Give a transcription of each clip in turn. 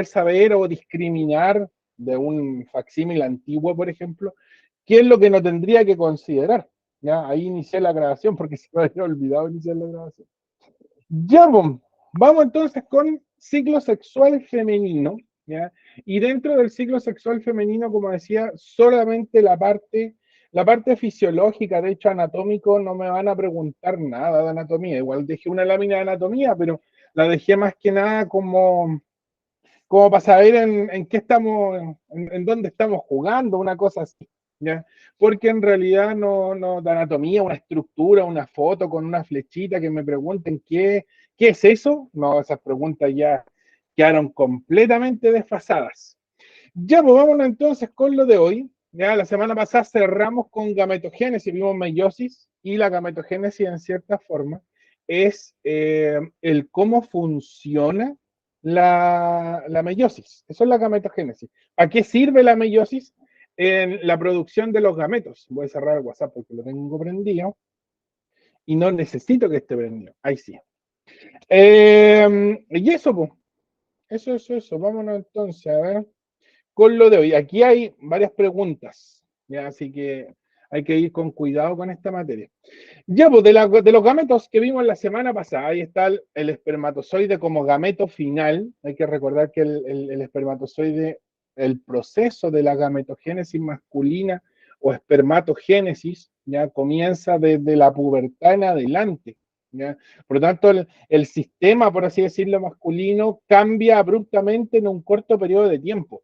saber o discriminar de un facsímil antiguo, por ejemplo, qué es lo que no tendría que considerar. ¿Ya? Ahí inicié la grabación porque se me había olvidado iniciar la grabación. Ya, vamos entonces con ciclo sexual femenino, ¿ya? Y dentro del ciclo sexual femenino, como decía, solamente la parte fisiológica, de hecho anatómico, no me van a preguntar nada de anatomía. Igual dejé una lámina de anatomía, pero la dejé más que nada como para saber en qué estamos, en dónde estamos jugando, una cosa así, ¿ya? Porque en realidad no de anatomía, una estructura, una foto con una flechita que me pregunten qué es eso, no, esas preguntas ya quedaron completamente desfasadas. Ya, pues vámonos entonces con lo de hoy. Ya, la semana pasada cerramos con gametogénesis, vimos meiosis, y la gametogénesis en cierta forma es el cómo funciona la meiosis. Eso es la gametogénesis. ¿A qué sirve la meiosis? En la producción de los gametos. Voy a cerrar el WhatsApp porque lo tengo prendido y no necesito que esté prendido. Ahí sí. Y eso, pues. Eso. Vámonos entonces a ver con lo de hoy. Aquí hay varias preguntas, ¿ya? Así que hay que ir con cuidado con esta materia. Ya, pues de los gametos que vimos la semana pasada, ahí está el espermatozoide como gameto final. Hay que recordar que el espermatozoide, el proceso de la gametogénesis masculina o espermatogénesis, ya comienza desde la pubertad en adelante. ¿Ya? Por lo tanto, el sistema, por así decirlo, masculino cambia abruptamente en un corto periodo de tiempo.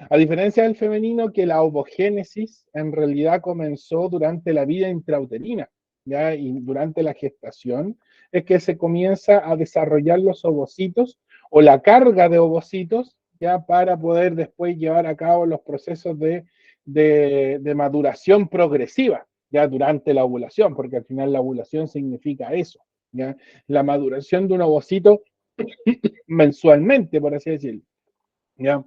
A diferencia del femenino, que la ovogénesis en realidad comenzó durante la vida intrauterina, ¿ya? Y durante la gestación es que se comienza a desarrollar los ovocitos o la carga de ovocitos, ya para poder después llevar a cabo los procesos de maduración progresiva, ya durante la ovulación, porque al final la ovulación significa eso, ya la maduración de un ovocito mensualmente, por así decirlo. ¿Ya?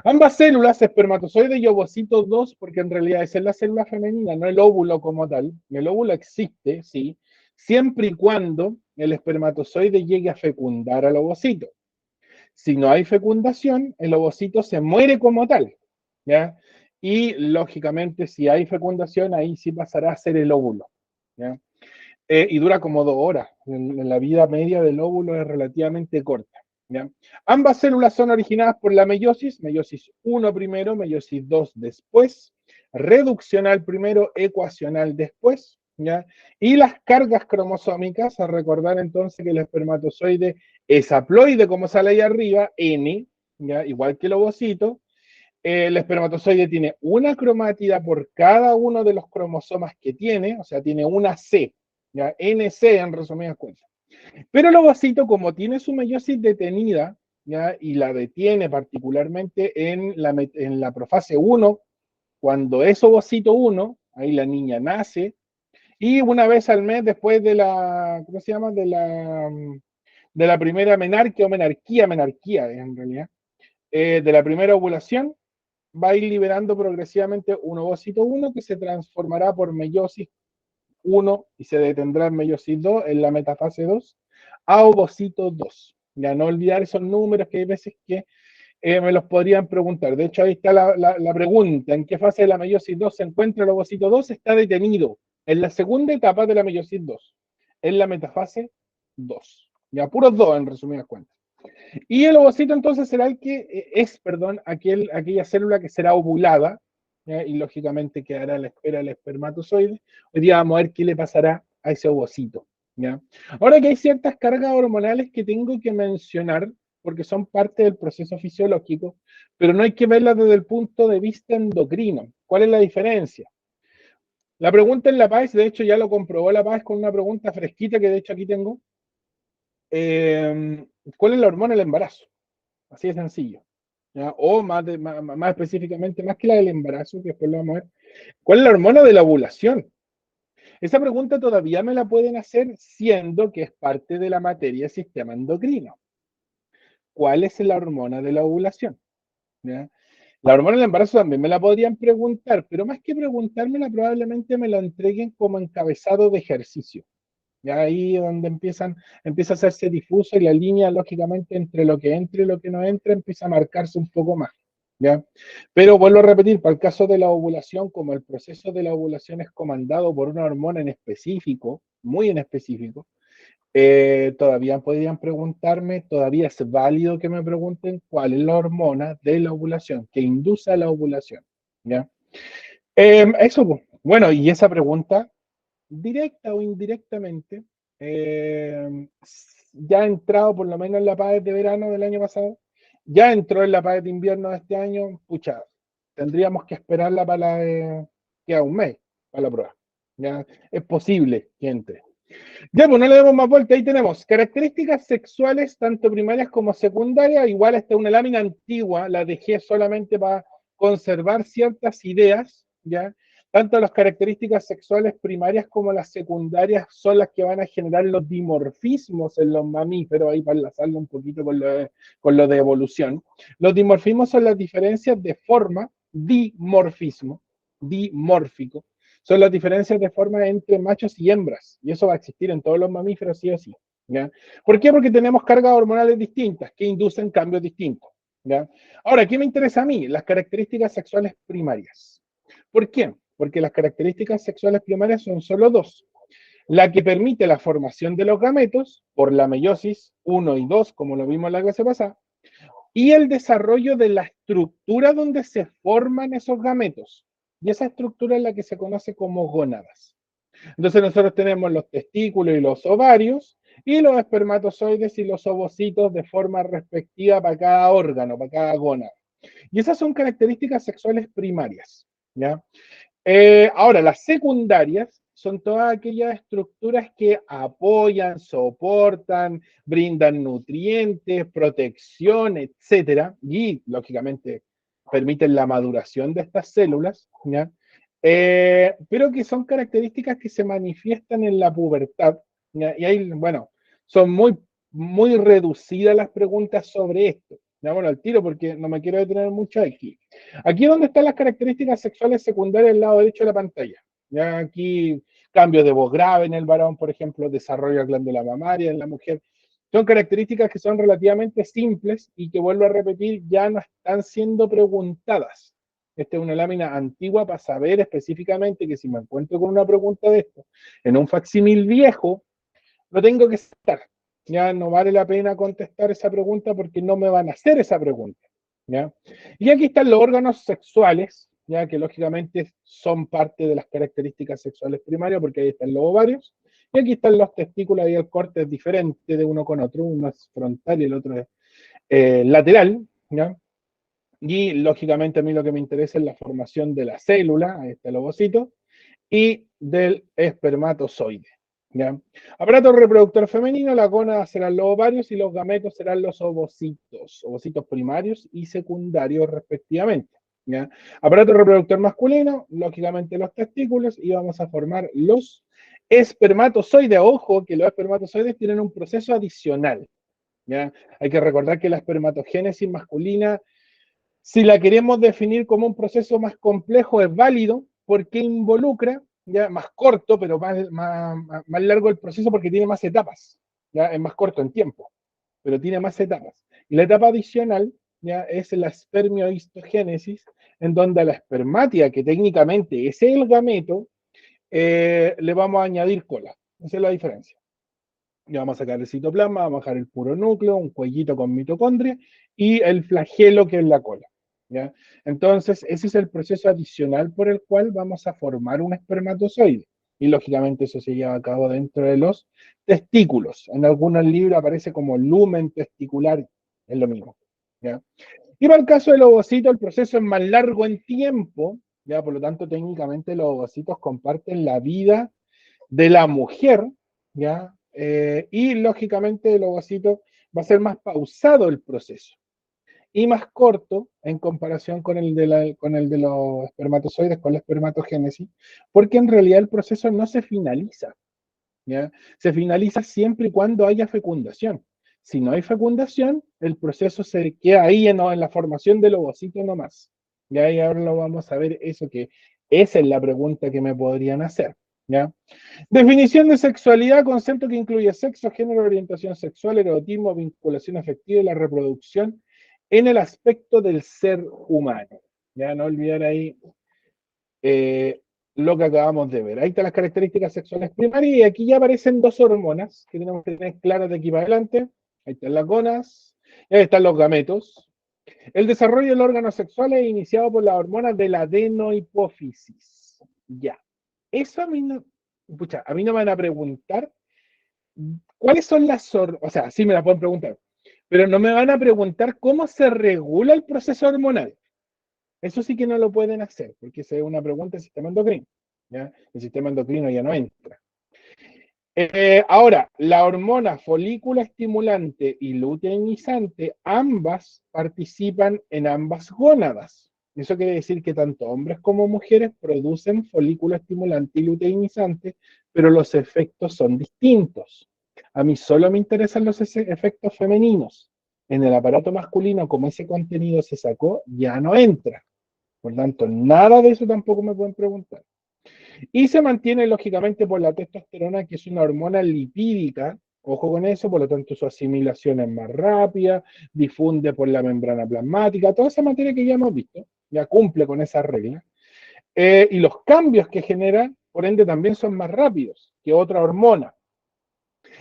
Ambas células, espermatozoide y ovocito 2, porque en realidad esa es la célula femenina, no el óvulo como tal. El óvulo existe, sí, siempre y cuando el espermatozoide llegue a fecundar al ovocito. Si no hay fecundación, el ovocito se muere como tal, ¿ya? Y lógicamente, si hay fecundación, ahí sí pasará a ser el óvulo, ¿ya? Y dura como 2 horas. La vida media del óvulo es relativamente corta. ¿Ya? Ambas células son originadas por la meiosis 1 primero, meiosis 2 después, reduccional primero, ecuacional después, ¿ya? Y las cargas cromosómicas, a recordar entonces que el espermatozoide es haploide, como sale ahí arriba, N, ¿ya? Igual que el ovocito. El espermatozoide tiene una cromátida por cada uno de los cromosomas que tiene, o sea, tiene una C, ¿ya? NC en resumidas cuentas. Pero el ovocito, como tiene su meiosis detenida, ¿ya? Y la detiene particularmente en la profase 1, cuando es ovocito 1, ahí la niña nace, y una vez al mes después de la, ¿cómo se llama? De la primera menarquia o menarquía en realidad, de la primera ovulación, va a ir liberando progresivamente un ovocito 1 que se transformará por meiosis 1 y se detendrá en meiosis 2 en la metafase 2 a ovocito 2. Ya no olvidar esos números que hay veces que me los podrían preguntar. De hecho, ahí está la pregunta: ¿en qué fase de la meiosis 2 se encuentra el ovocito 2? Está detenido en la segunda etapa de la meiosis 2, en la metafase 2. Ya, puros 2 en resumidas cuentas. Y el ovocito entonces será el que aquella célula que será ovulada, ¿ya? Y lógicamente quedará a la espera del espermatozoide. Hoy día vamos a ver qué le pasará a ese ovocito, ¿ya? Ahora que hay ciertas cargas hormonales que tengo que mencionar, porque son parte del proceso fisiológico, pero no hay que verlas desde el punto de vista endocrino. ¿Cuál es la diferencia? La pregunta en la PAES, de hecho ya lo comprobó la PAES con una pregunta fresquita que de hecho aquí tengo. ¿Cuál es la hormona del embarazo? Así de sencillo. ¿Ya? O más específicamente, más que la del embarazo, que después lo vamos a ver, ¿cuál es la hormona de la ovulación? Esa pregunta todavía me la pueden hacer siendo que es parte de la materia del sistema endocrino. ¿Cuál es la hormona de la ovulación? ¿Ya? La hormona del embarazo también me la podrían preguntar, pero más que preguntármela, probablemente me la entreguen como encabezado de ejercicio. Ya ahí es donde empieza a hacerse difuso y la línea, lógicamente, entre lo que entra y lo que no entra, empieza a marcarse un poco más. ¿Ya? Pero vuelvo a repetir, para el caso de la ovulación, como el proceso de la ovulación es comandado por una hormona en específico, muy en específico, todavía podrían preguntarme, todavía es válido que me pregunten cuál es la hormona de la ovulación, que induce a la ovulación. ¿Ya? Eso, pues. Bueno, y esa pregunta, directa o indirectamente, ya ha entrado por lo menos en la PAES de verano del año pasado, ya entró en la PAES de invierno de este año, pucha, tendríamos que esperarla para la de, queda un mes para la prueba. Ya es posible que entre. Ya, pues no le demos más vuelta. Ahí tenemos características sexuales, tanto primarias como secundarias. Igual esta es una lámina antigua, la dejé solamente para conservar ciertas ideas, ¿ya? Tanto las características sexuales primarias como las secundarias son las que van a generar los dimorfismos en los mamíferos, ahí para enlazarlo un poquito con lo de evolución. Los dimorfismos son las diferencias de forma, dimorfismo, dimórfico, son las diferencias de forma entre machos y hembras, y eso va a existir en todos los mamíferos sí o sí. ¿Ya? ¿Por qué? Porque tenemos cargas hormonales distintas que inducen cambios distintos. ¿Ya? Ahora, ¿qué me interesa a mí? Las características sexuales primarias. ¿Por qué? Porque las características sexuales primarias son solo dos. La que permite la formación de los gametos por la meiosis 1 y 2, como lo vimos en la clase pasada, y el desarrollo de la estructura donde se forman esos gametos. Y esa estructura es la que se conoce como gónadas. Entonces nosotros tenemos los testículos y los ovarios, y los espermatozoides y los ovocitos de forma respectiva para cada órgano, para cada gónada. Y esas son características sexuales primarias. ¿Ya? Ahora, las secundarias son todas aquellas estructuras que apoyan, soportan, brindan nutrientes, protección, etcétera, y lógicamente permiten la maduración de estas células, ¿ya? Pero que son características que se manifiestan en la pubertad, ¿ya? Y ahí, bueno, son muy reducidas las preguntas sobre esto. Ya, bueno, al tiro porque no me quiero detener mucho aquí. Aquí es donde están las características sexuales secundarias al lado derecho de la pantalla. Ya aquí cambios de voz grave en el varón, por ejemplo, desarrollo de glándula mamaria en la mujer. Son características que son relativamente simples y que, vuelvo a repetir, ya no están siendo preguntadas. Esta es una lámina antigua para saber específicamente que si me encuentro con una pregunta de esto en un facsímil viejo, lo tengo que estar. Ya no vale la pena contestar esa pregunta porque no me van a hacer esa pregunta. ¿Ya? Y aquí están los órganos sexuales, ya que lógicamente son parte de las características sexuales primarias, porque ahí están los ovarios, y aquí están los testículos, y el corte es diferente de uno con otro, uno es frontal y el otro es lateral, ¿ya? Y lógicamente a mí lo que me interesa es la formación de la célula, ahí está el ovocito, y del espermatozoide. ¿Ya? Aparato reproductor femenino, la gónada serán los ovarios y los gametos serán los ovocitos primarios y secundarios respectivamente. ¿Ya? Aparato reproductor masculino, lógicamente los testículos, y vamos a formar los espermatozoides. Ojo que los espermatozoides tienen un proceso adicional. ¿Ya? Hay que recordar que la espermatogénesis masculina, si la queremos definir como un proceso más complejo, es válido porque involucra, ya más corto, pero más largo el proceso porque tiene más etapas, ya es más corto en tiempo, pero tiene más etapas. Y la etapa adicional ya es la espermiohistogénesis, en donde a la espermatia, que técnicamente es el gameto, le vamos a añadir cola. Esa es la diferencia. Ya vamos a sacar el citoplasma, vamos a dejar el puro núcleo, un cuellito con mitocondria y el flagelo que es la cola. ¿Ya? Entonces, ese es el proceso adicional por el cual vamos a formar un espermatozoide. Y lógicamente eso se lleva a cabo dentro de los testículos. En algunos libros aparece como lumen testicular, es lo mismo. ¿Ya? Y para el caso del ovocito, el proceso es más largo en tiempo, ¿ya? Por lo tanto, técnicamente los ovocitos comparten la vida de la mujer, ¿ya? Y lógicamente el ovocito va a ser más pausado el proceso y más corto en comparación con el de los espermatozoides, con la espermatogénesis, porque en realidad el proceso no se finaliza, ¿ya? Se finaliza siempre y cuando haya fecundación. Si no hay fecundación, el proceso se queda ahí en la formación del ovocito nomás. Y ahí ahora lo vamos a ver, eso que esa es la pregunta que me podrían hacer. ¿ya? Definición de sexualidad, concepto que incluye sexo, género, orientación sexual, erotismo, vinculación afectiva y la reproducción en el aspecto del ser humano. Ya no olvidar ahí lo que acabamos de ver. Ahí están las características sexuales primarias y aquí ya aparecen dos hormonas que tenemos que tener claras de aquí para adelante. Ahí están las gonas, ahí están los gametos. El desarrollo del órgano sexual es iniciado por las hormonas de la adenohipófisis. Ya. Eso a mí no, pucha, a mí no me van a preguntar cuáles son las hormonas, o sea, sí me la pueden preguntar, pero no me van a preguntar cómo se regula el proceso hormonal. Eso sí que no lo pueden hacer, porque esa es una pregunta del sistema endocrino. ¿Ya? El sistema endocrino ya no entra. Ahora, la hormona folículo estimulante y luteinizante, ambas participan en ambas gónadas. Eso quiere decir que tanto hombres como mujeres producen folículo estimulante y luteinizante, pero los efectos son distintos. A mí solo me interesan los efectos femeninos. En el aparato masculino, como ese contenido se sacó, ya no entra. Por tanto, nada de eso tampoco me pueden preguntar. Y se mantiene lógicamente por la testosterona, que es una hormona lipídica, ojo con eso, por lo tanto su asimilación es más rápida, difunde por la membrana plasmática, toda esa materia que ya hemos visto, ya cumple con esa regla. Y los cambios que genera, por ende, también son más rápidos que otra hormona.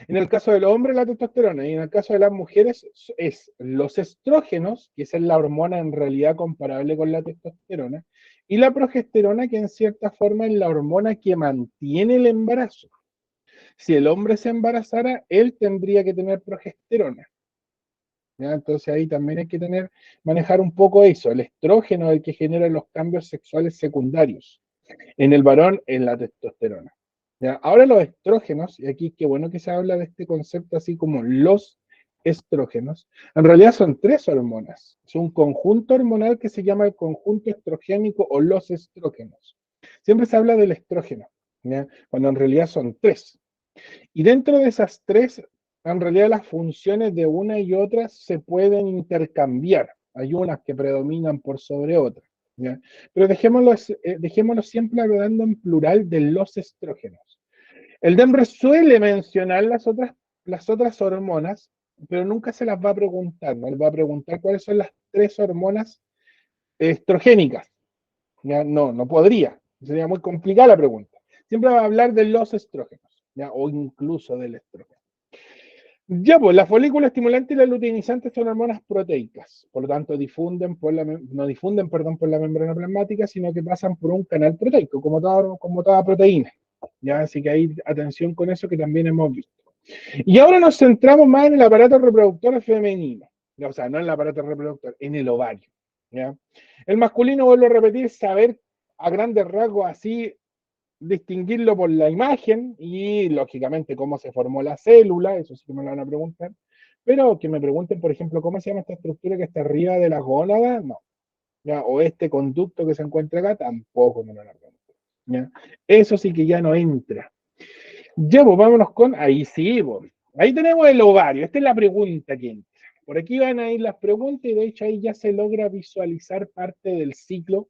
En el caso del hombre, la testosterona, y en el caso de las mujeres, es los estrógenos, que es la hormona en realidad comparable con la testosterona, y la progesterona, que en cierta forma es la hormona que mantiene el embarazo. Si el hombre se embarazara, él tendría que tener progesterona. ¿Ya? Entonces ahí también hay que manejar un poco eso. El estrógeno es el que genera los cambios sexuales secundarios. En el varón, en la testosterona. ¿Ya? Ahora los estrógenos, y aquí qué bueno que se habla de este concepto así como los estrógenos, en realidad son tres hormonas. Es un conjunto hormonal que se llama el conjunto estrogénico o los estrógenos. Siempre se habla del estrógeno, ¿ya? Cuando en realidad son tres. Y dentro de esas tres, en realidad las funciones de una y otra se pueden intercambiar. Hay unas que predominan por sobre otras. ¿Ya? Pero dejémoslo siempre hablando en plural de los estrógenos. El DEMRE suele mencionar las otras hormonas, pero nunca se las va a preguntar. No les va a preguntar cuáles son las tres hormonas estrogénicas. ¿Ya? No, no podría. Sería muy complicada la pregunta. Siempre va a hablar de los estrógenos, ¿ya? O incluso del estrógeno. Ya, pues la folícula estimulante y la luteinizante son hormonas proteicas, por lo tanto no difunden, perdón, por la membrana plasmática, sino que pasan por un canal proteico, como toda proteína. Ya, así que hay atención con eso que también hemos visto. Y ahora nos centramos más en el aparato reproductor femenino, o sea, no en el aparato reproductor, en el ovario. ¿Ya? El masculino, vuelvo a repetir, saber a grandes rasgos así distinguirlo por la imagen y lógicamente cómo se formó la célula, eso sí que me lo van a preguntar, pero que me pregunten, por ejemplo, cómo se llama esta estructura que está arriba de las gónadas, no, ¿ya? O este conducto que se encuentra acá, tampoco me lo van a preguntar, ¿ya? Eso sí que ya no entra. Ya, pues vámonos con, ahí sí, pues. Ahí tenemos el ovario, esta es la pregunta que entra. Por aquí van a ir las preguntas y de hecho ahí ya se logra visualizar parte del ciclo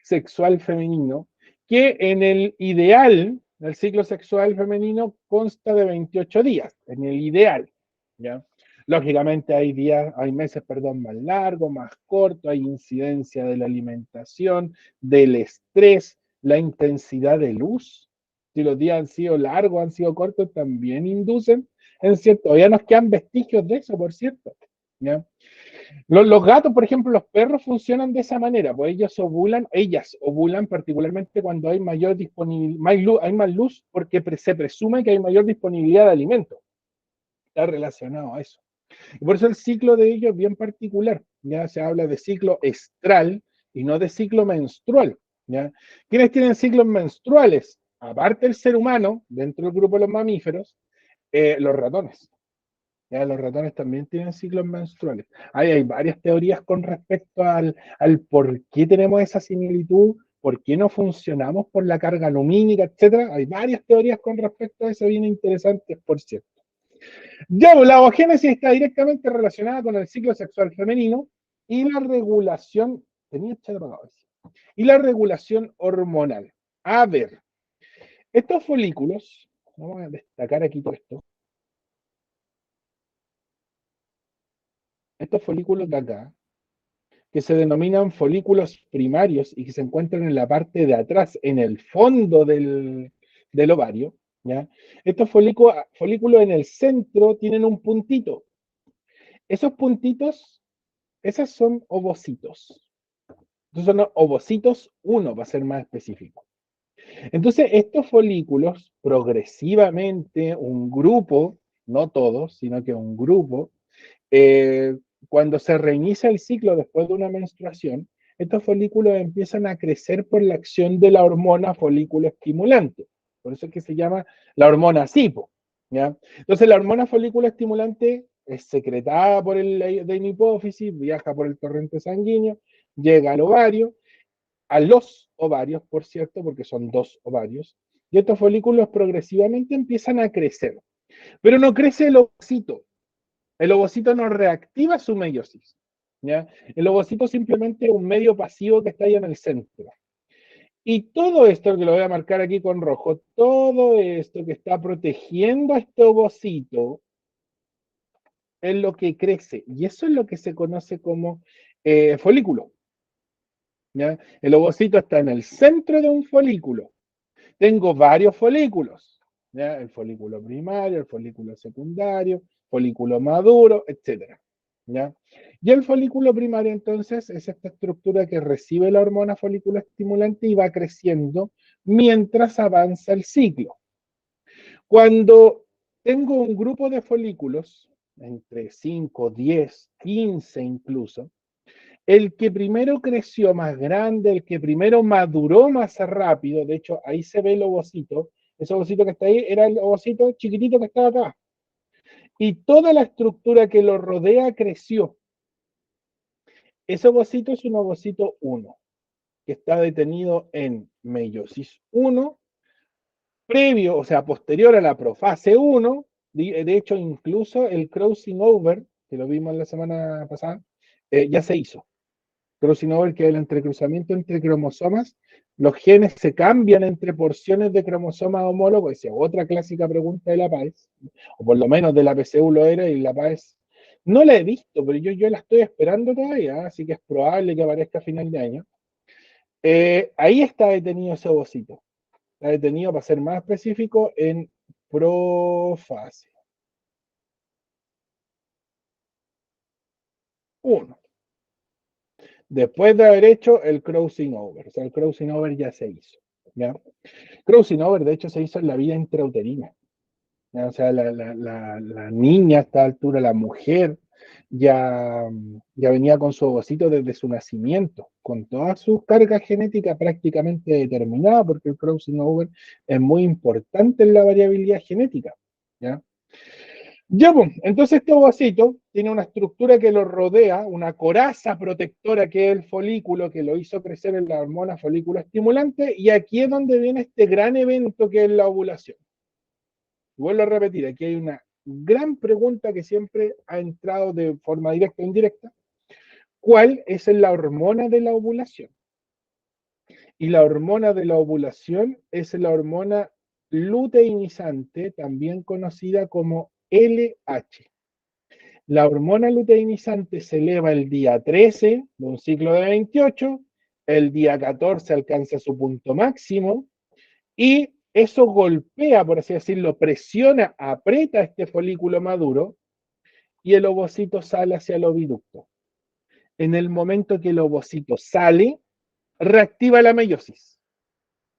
sexual femenino, que en el ideal, el ciclo sexual femenino consta de 28 días, en el ideal, ¿ya? Lógicamente hay meses, perdón, más largos, más cortos, hay incidencia de la alimentación, del estrés, la intensidad de luz. Si los días han sido largos, han sido cortos, también inducen en cierto, todavía nos quedan vestigios de eso, por cierto, ¿ya? Los gatos, por ejemplo, los perros funcionan de esa manera, pues ellas ovulan particularmente cuando hay mayor disponibilidad, hay más luz porque se presume que hay mayor disponibilidad de alimentos. Está relacionado a eso. Y por eso el ciclo de ellos es bien particular. Ya se habla de ciclo estral y no de ciclo menstrual. ¿Ya? ¿Quiénes tienen ciclos menstruales? Aparte del ser humano, dentro del grupo de los mamíferos, los ratones. Ya, los ratones también tienen ciclos menstruales. Hay varias teorías con respecto al por qué tenemos esa similitud, por qué no funcionamos por la carga lumínica, etcétera. Hay varias teorías con respecto a eso, bien interesantes, por cierto. Ya, pues, la ogénesis está directamente relacionada con el ciclo sexual femenino y la regulación, tenía chat apagado, y la regulación hormonal. A ver, Estos folículos, vamos a destacar aquí todo esto, estos folículos de acá, que se denominan folículos primarios y que se encuentran en la parte de atrás, en el fondo del ovario, ¿ya? Estos folículos en el centro tienen un puntito. Esos puntitos, esos son ovocitos. Esos son ovocitos 1, para ser más específico. Entonces, estos folículos, progresivamente, un grupo, no todos, sino que un grupo, eh, cuando se reinicia el ciclo después de una menstruación, estos folículos empiezan a crecer por la acción de la hormona folículo estimulante. Por eso es que se llama la hormona CIPO. ¿Ya? Entonces, la hormona folículo estimulante es secretada por el de hipófisis, viaja por el torrente sanguíneo, llega al ovario, a los ovarios, por cierto, porque son dos ovarios, y estos folículos progresivamente empiezan a crecer. Pero no crece el ovocito. El ovocito no reactiva su meiosis. ¿Ya? El ovocito simplemente es un medio pasivo que está ahí en el centro. Y todo esto, que lo voy a marcar aquí con rojo, todo esto que está protegiendo a este ovocito es lo que crece. Y eso es lo que se conoce como folículo. ¿Ya? El ovocito está en el centro de un folículo. Tengo varios folículos, ¿ya? El folículo primario, el folículo secundario, folículo maduro, etcétera, ¿ya? Y el folículo primario entonces es esta estructura que recibe la hormona folículo estimulante y va creciendo mientras avanza el ciclo. Cuando tengo un grupo de folículos, entre 5, 10, 15 incluso, el que primero creció más grande, el que primero maduró más rápido, de hecho ahí se ve el ovocito, ese ovocito que está ahí era el ovocito chiquitito que estaba acá. Y toda la estructura que lo rodea creció. Ese ovocito es un ovocito 1, que está detenido en meiosis 1, previo, o sea, posterior a la profase 1, de hecho incluso el crossing over, que lo vimos la semana pasada, ya se hizo. Crossing over, que es el entrecruzamiento entre cromosomas, los genes se cambian entre porciones de cromosomas homólogos, esa es otra clásica pregunta de la PAES, o por lo menos de la PCU lo era, y la PAES no la he visto, pero yo la estoy esperando todavía, así que es probable que aparezca a final de año. Ahí está detenido ese ovocito, está detenido, para ser más específico, en profase 1, después de haber hecho el crossing over, o sea, el crossing over ya se hizo, ¿ya? Crossing over, de hecho, se hizo en la vida intrauterina. ¿Ya? O sea, la niña a esta altura, la mujer, ya venía con su ovocito desde su nacimiento, con todas sus cargas genéticas prácticamente determinadas, porque el crossing over es muy importante en la variabilidad genética. ¿Ya? Ya, pues, entonces este ovocito tiene una estructura que lo rodea, una coraza protectora que es el folículo que lo hizo crecer en la hormona folículo estimulante, y aquí es donde viene este gran evento que es la ovulación. Vuelvo a repetir, aquí hay una gran pregunta que siempre ha entrado de forma directa o indirecta. ¿Cuál es la hormona de la ovulación? Y la hormona de la ovulación es la hormona luteinizante, también conocida como LH. La hormona luteinizante se eleva el día 13 de un ciclo de 28, el día 14 alcanza su punto máximo, y eso golpea, por así decirlo, presiona, aprieta este folículo maduro y el ovocito sale hacia el oviducto. En el momento que el ovocito sale, reactiva la meiosis.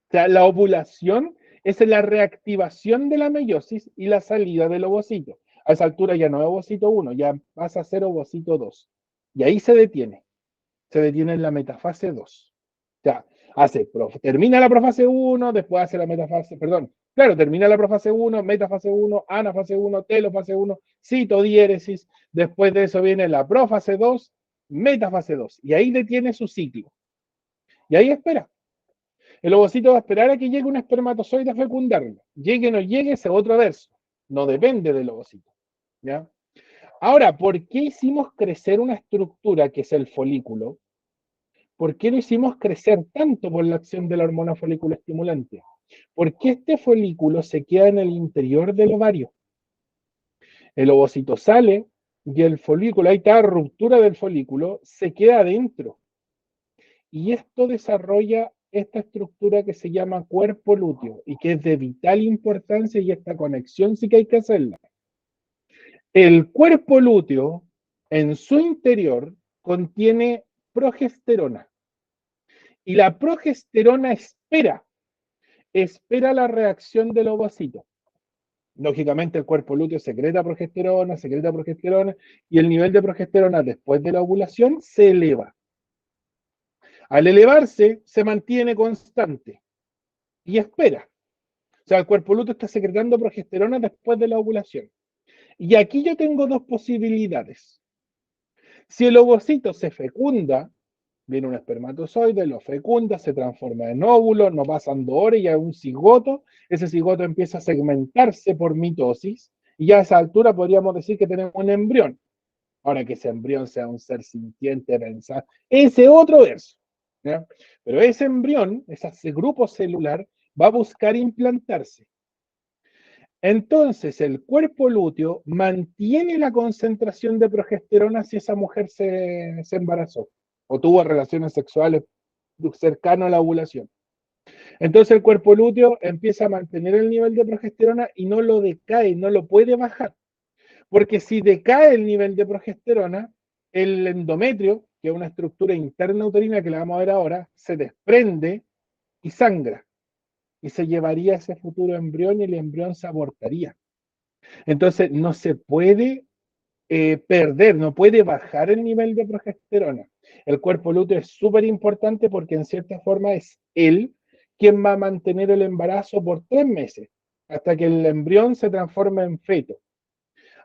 O sea, la ovulación es la reactivación de la meiosis y la salida del ovocito. A esa altura ya no es ovocito 1, ya pasa a ser ovocito 2. Y ahí se detiene en la metafase 2. O sea, termina la profase 1, después hace la metafase, perdón, claro, termina la profase 1, metafase 1, anafase 1, telofase 1, citodiéresis, después de eso viene la profase 2, metafase 2, y ahí detiene su ciclo. Y ahí espera. El ovocito va a esperar a que llegue un espermatozoide a fecundarlo. Llegue o no llegue, ese otro verso. No depende del ovocito. ¿Ya? Ahora, ¿por qué hicimos crecer una estructura que es el folículo? ¿Por qué lo hicimos crecer tanto por la acción de la hormona folículo estimulante? Porque este folículo se queda en el interior del ovario. El ovocito sale y el folículo, ahí está, ruptura del folículo, se queda adentro. Y esto desarrolla esta estructura que se llama cuerpo lúteo y que es de vital importancia, y esta conexión sí que hay que hacerla. El cuerpo lúteo en su interior contiene progesterona, y la progesterona espera la reacción del ovocito. Lógicamente el cuerpo lúteo secreta progesterona, y el nivel de progesterona después de la ovulación se eleva. Al elevarse, se mantiene constante y espera. O sea, el cuerpo lúteo está secretando progesterona después de la ovulación. Y aquí yo tengo dos posibilidades. Si el ovocito se fecunda, viene un espermatozoide, lo fecunda, se transforma en óvulo, no pasan 2 horas y hay un cigoto. Ese cigoto empieza a segmentarse por mitosis, y ya a esa altura podríamos decir que tenemos un embrión. Ahora, que ese embrión sea un ser sintiente, pensar, ese otro verso, ¿ya? Pero ese embrión, ese grupo celular, va a buscar implantarse. Entonces, el cuerpo lúteo mantiene la concentración de progesterona si esa mujer se embarazó o tuvo relaciones sexuales cercano a la ovulación. Entonces, el cuerpo lúteo empieza a mantener el nivel de progesterona y no lo decae, no lo puede bajar. Porque si decae el nivel de progesterona, el endometrio, que es una estructura interna uterina que la vamos a ver ahora, se desprende y sangra. Y se llevaría ese futuro embrión y el embrión se abortaría. Entonces, no se puede perder, no puede bajar el nivel de progesterona. El cuerpo lúteo es súper importante porque en cierta forma es él quien va a mantener el embarazo por 3 meses, hasta que el embrión se transforme en feto.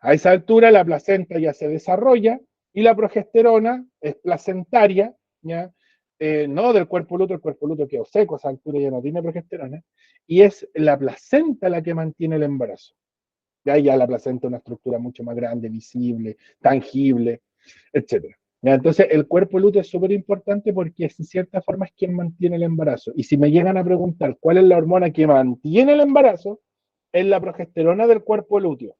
A esa altura la placenta ya se desarrolla y la progesterona es placentaria, ¿ya? No del cuerpo lúteo, el cuerpo lúteo quedó seco, a esa altura ya no tiene progesterona, y es la placenta la que mantiene el embarazo. Ya la placenta es una estructura mucho más grande, visible, tangible, etc. ¿Ya? Entonces, el cuerpo lúteo es súper importante porque en cierta forma es quien mantiene el embarazo. Y si me llegan a preguntar cuál es la hormona que mantiene el embarazo, es la progesterona del cuerpo lúteo.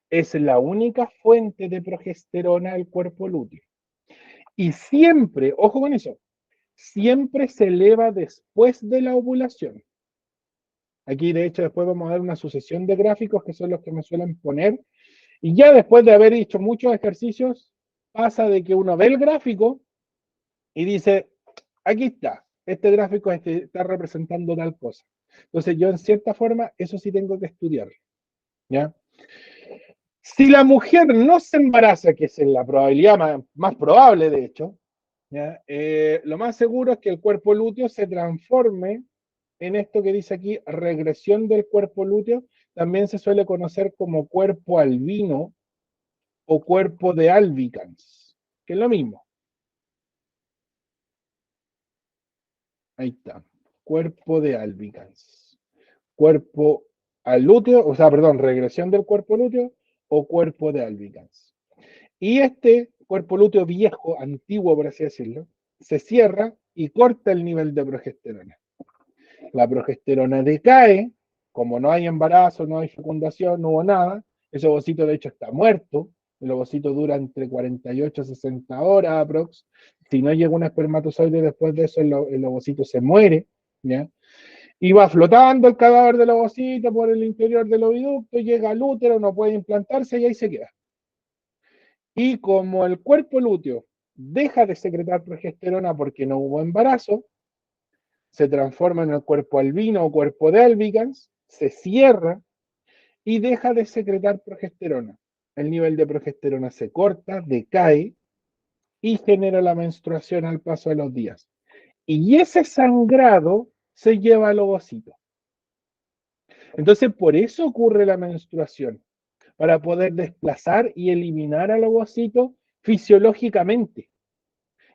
Es la única fuente de progesterona del cuerpo lúteo. Y siempre, ojo con eso, siempre se eleva después de la ovulación. Aquí, de hecho, después vamos a dar una sucesión de gráficos que son los que me suelen poner. Y ya después de haber hecho muchos ejercicios, pasa de que uno ve el gráfico y dice, aquí está, este gráfico está representando tal cosa. Entonces yo en cierta forma eso sí tengo que estudiar, ¿ya? Si la mujer no se embaraza, que es la probabilidad más probable de hecho, ¿ya? Lo más seguro es que el cuerpo lúteo se transforme en esto que dice aquí, regresión del cuerpo lúteo. También se suele conocer como cuerpo albino o cuerpo de albicans, que es lo mismo. Ahí está, cuerpo de albicans. Cuerpo al lúteo, o sea, perdón, regresión del cuerpo lúteo o cuerpo de albicans. Y este cuerpo lúteo viejo, antiguo por así decirlo, se cierra y corta el nivel de progesterona. La progesterona decae, como no hay embarazo, no hay fecundación, no hubo nada, ese ovocito de hecho está muerto, el ovocito dura entre 48 y 60 horas aprox. Si no llega un espermatozoide después de eso, el ovocito se muere, ¿ya? Y va flotando el cadáver del ovocito por el interior del oviducto, llega al útero, no puede implantarse y ahí se queda. Y como el cuerpo lúteo deja de secretar progesterona porque no hubo embarazo, se transforma en el cuerpo albino o cuerpo de albicans, se cierra y deja de secretar progesterona. El nivel de progesterona se corta, decae y genera la menstruación al paso de los días. Y ese sangrado se lleva al ovocito. Entonces, por eso ocurre la menstruación, para poder desplazar y eliminar al ovocito fisiológicamente.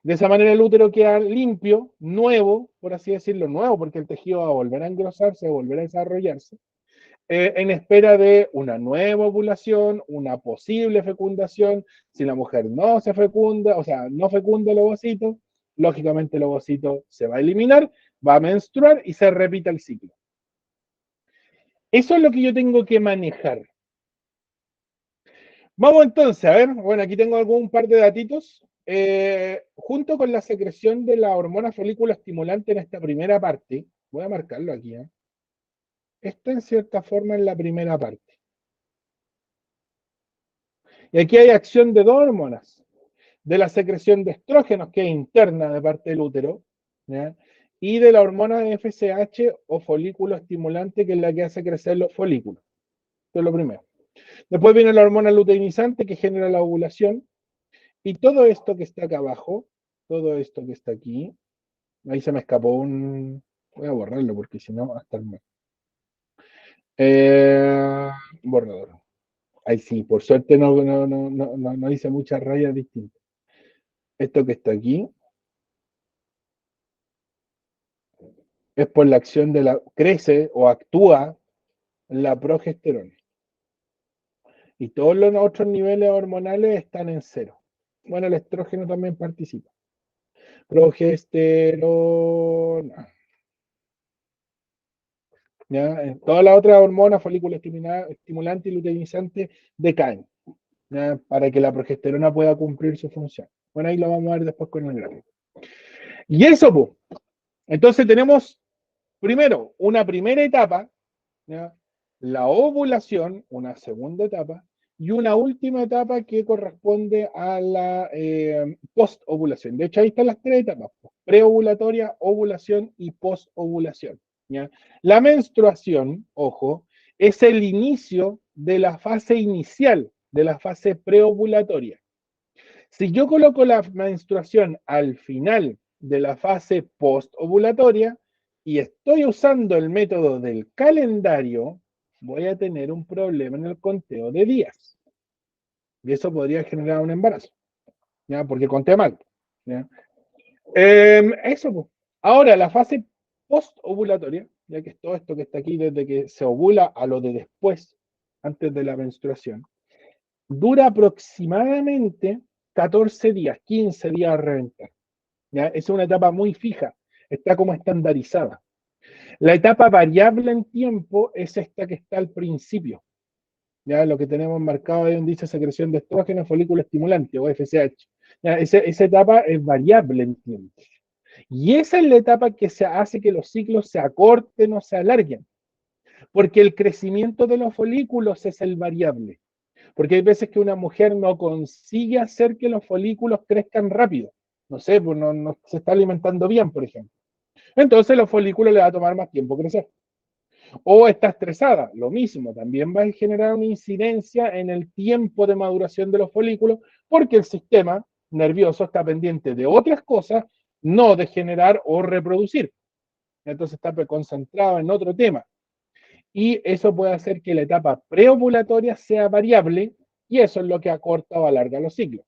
De esa manera el útero queda limpio, nuevo, por así decirlo, nuevo, porque el tejido va a volver a engrosarse, va a volver a desarrollarse, en espera de una nueva ovulación, una posible fecundación. Si la mujer no se fecunda, o sea, no fecunda el ovocito, lógicamente el ovocito se va a eliminar, va a menstruar y se repite el ciclo. Eso es lo que yo tengo que manejar. Vamos entonces, a ver, bueno, aquí tengo algún par de datitos. Junto con la secreción de la hormona folículo estimulante en esta primera parte, voy a marcarlo aquí, ¿eh? Está en cierta forma en la primera parte. Y aquí hay acción de dos hormonas, de la secreción de estrógenos, que es interna de parte del útero, ¿ya? Y de la hormona FSH o folículo estimulante, que es la que hace crecer los folículos. Eso es lo primero. Después viene la hormona luteinizante, que genera la ovulación. Y todo esto que está acá abajo, todo esto que está aquí, ahí se me escapó un... Voy a borrarlo porque si no va a estar mal. Eh, borrador. Ahí sí, por suerte no hice muchas rayas distintas. Esto que está aquí es por la acción de la... Crece o actúa la progesterona. Y todos los otros niveles hormonales están en cero. Bueno, el estrógeno también participa. Progesterona. ¿Ya? En todas las otras hormonas, folículo estimulante y luteinizante, decaen, ¿ya? Para que la progesterona pueda cumplir su función. Bueno, ahí lo vamos a ver después con el gráfico. Y eso, pues. Entonces tenemos primero una primera etapa, ¿ya? La ovulación, una segunda etapa, y una última etapa que corresponde a la postovulación. De hecho, ahí están las tres etapas: preovulatoria, ovulación y postovulación. ¿Ya? La menstruación, ojo, es el inicio de la fase inicial, de la fase preovulatoria. Si yo coloco la menstruación al final de la fase postovulatoria y estoy usando el método del calendario, voy a tener un problema en el conteo de días. Y eso podría generar un embarazo, ¿ya? Porque conté mal. ¿Ya? Eso, pues. Ahora, la fase postovulatoria, ya que es todo esto que está aquí desde que se ovula a lo de después, antes de la menstruación, dura aproximadamente 14 días, 15 días a reventar. ¿Ya? Es una etapa muy fija, está como estandarizada. La etapa variable en tiempo es esta que está al principio. ¿Ya? Lo que tenemos marcado ahí donde dice secreción de estrógeno, folículo estimulante o FSH. ¿Ya? Esa etapa es variable en tiempo. Y esa es la etapa que se hace que los ciclos se acorten o se alarguen. Porque el crecimiento de los folículos es el variable. Porque hay veces que una mujer no consigue hacer que los folículos crezcan rápido. No sé, pues no se está alimentando bien, por ejemplo. Entonces los folículos le va a tomar más tiempo crecer. O está estresada, lo mismo, también va a generar una incidencia en el tiempo de maduración de los folículos, porque el sistema nervioso está pendiente de otras cosas, no de generar o reproducir. Entonces está concentrado en otro tema. Y eso puede hacer que la etapa preovulatoria sea variable, y eso es lo que acorta o alarga los ciclos.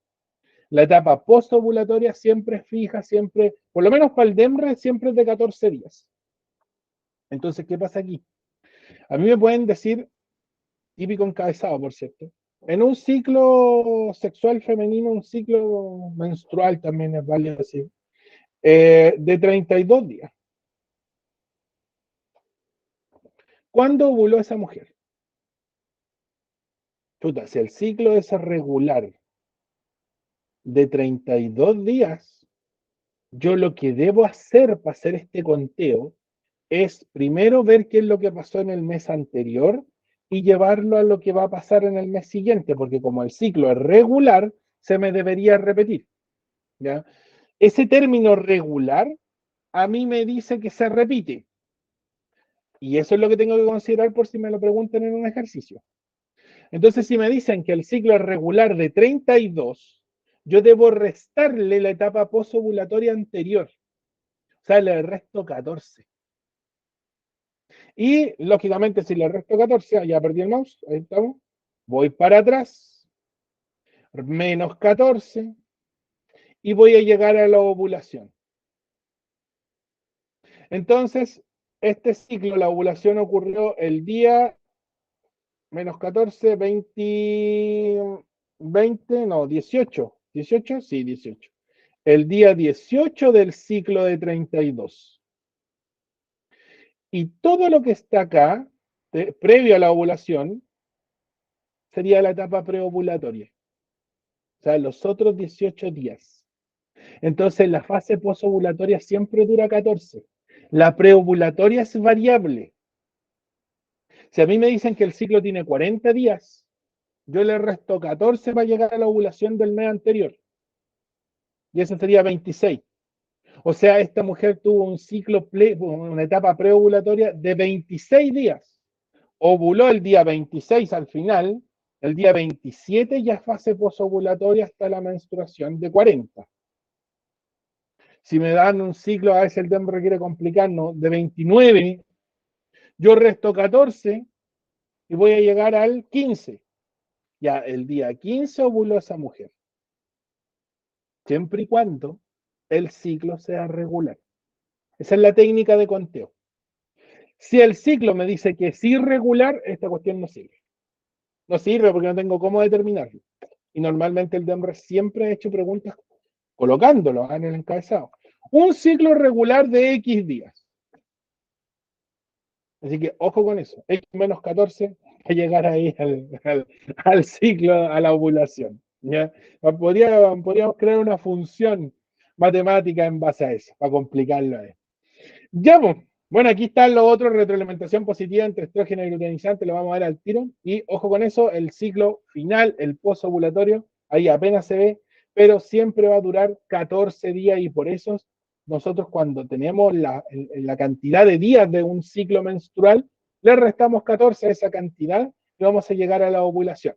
La etapa postovulatoria siempre es fija, siempre, por lo menos para el DEMRE, siempre es de 14 días. Entonces, ¿qué pasa aquí? A mí me pueden decir, típico encabezado, por cierto, en un ciclo sexual femenino, un ciclo menstrual también es válido decir, de 32 días. ¿Cuándo ovuló esa mujer? Chuta, si el ciclo es regular de 32 días, yo lo que debo hacer para hacer este conteo es primero ver qué es lo que pasó en el mes anterior y llevarlo a lo que va a pasar en el mes siguiente, porque como el ciclo es regular, se me debería repetir. ¿Ya? Ese término regular a mí me dice que se repite. Y eso es lo que tengo que considerar por si me lo preguntan en un ejercicio. Entonces, si me dicen que el ciclo es regular de 32, yo debo restarle la etapa posovulatoria anterior. O sea, le resto 14. Y, lógicamente, si le resto 14, ya perdí el mouse, ahí estamos, voy para atrás, menos 14, y voy a llegar a la ovulación. Entonces, este ciclo, la ovulación ocurrió el día menos 14, 20, no, 18. ¿18? Sí, 18. El día 18 del ciclo de 32. Y todo lo que está acá previo a la ovulación, sería la etapa preovulatoria. O sea, los otros 18 días. Entonces, la fase posovulatoria siempre dura 14. La preovulatoria es variable. Si a mí me dicen que el ciclo tiene 40 días, yo le resto 14 para llegar a la ovulación del mes anterior. Y eso sería 26. O sea, esta mujer tuvo un ciclo, una etapa preovulatoria de 26 días. Ovuló el día 26 al final, el día 27 ya es fase posovulatoria hasta la menstruación de 40. Si me dan un ciclo, a veces el tiempo requiere complicarnos, de 29, yo resto 14 y voy a llegar al 15. Ya el día 15 ovuló esa mujer. Siempre y cuando el ciclo sea regular. Esa es la técnica de conteo. Si el ciclo me dice que es irregular, esta cuestión no sirve. No sirve porque no tengo cómo determinarlo. Y normalmente el DEMRE siempre ha hecho preguntas colocándolo en el encabezado. Un ciclo regular de X días. Así que ojo con eso. X menos 14 para llegar ahí al ciclo, a la ovulación. ¿Ya? Podríamos crear una función matemática en base a eso, para complicarlo ahí. Ya, pues. Bueno, aquí están los otros, retroalimentación positiva entre estrógeno y luteinizante, lo vamos a ver al tiro. Y ojo con eso, el ciclo final, el posovulatorio, ahí apenas se ve, pero siempre va a durar 14 días y por eso nosotros cuando tenemos la cantidad de días de un ciclo menstrual, le restamos 14 a esa cantidad y vamos a llegar a la ovulación.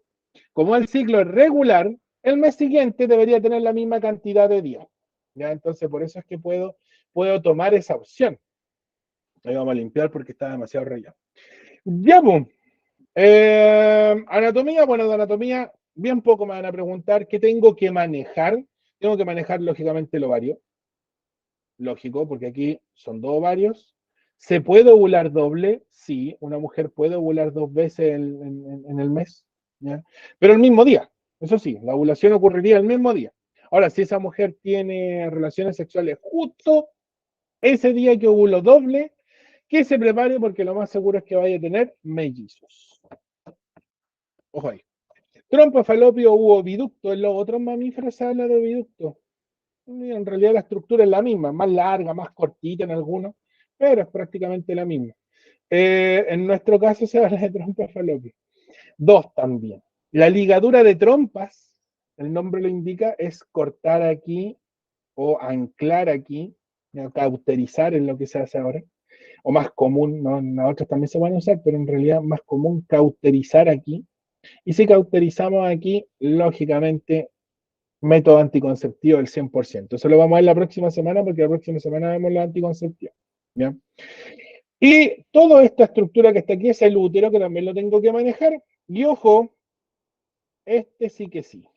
Como el ciclo es regular, el mes siguiente debería tener la misma cantidad de días. ¿Ya? Entonces, por eso es que puedo tomar esa opción. Ahí vamos a limpiar porque está demasiado relleno. Ya, boom. Anatomía, bueno, de anatomía, bien poco me van a preguntar qué tengo que manejar. Tengo que manejar, lógicamente, el ovario. Lógico, porque aquí son 2 ovarios. ¿Se puede ovular doble? Sí, una mujer puede ovular 2 veces en el mes. ¿Ya? Pero el mismo día. Eso sí, la ovulación ocurriría el mismo día. Ahora, si esa mujer tiene relaciones sexuales justo ese día que ovuló doble, que se prepare porque lo más seguro es que vaya a tener mellizos. Ojo ahí. Trompa, falopio u oviducto. En los otros mamíferos se habla de oviducto. En realidad la estructura es la misma, más larga, más cortita en algunos, pero es prácticamente la misma. En nuestro caso se habla de trompa, falopio. 2 también. La ligadura de trompas, el nombre lo indica, es cortar aquí o anclar aquí, cauterizar es lo que se hace ahora. O más común, ¿no? En otros también se van a usar, pero en realidad más común cauterizar aquí. Y si cauterizamos aquí, lógicamente, método anticonceptivo del 100%. Eso lo vamos a ver la próxima semana, porque la próxima semana vemos los anticonceptivos. ¿Ya? Y toda esta estructura que está aquí es el útero, que también lo tengo que manejar. Y ojo, este sí que sí.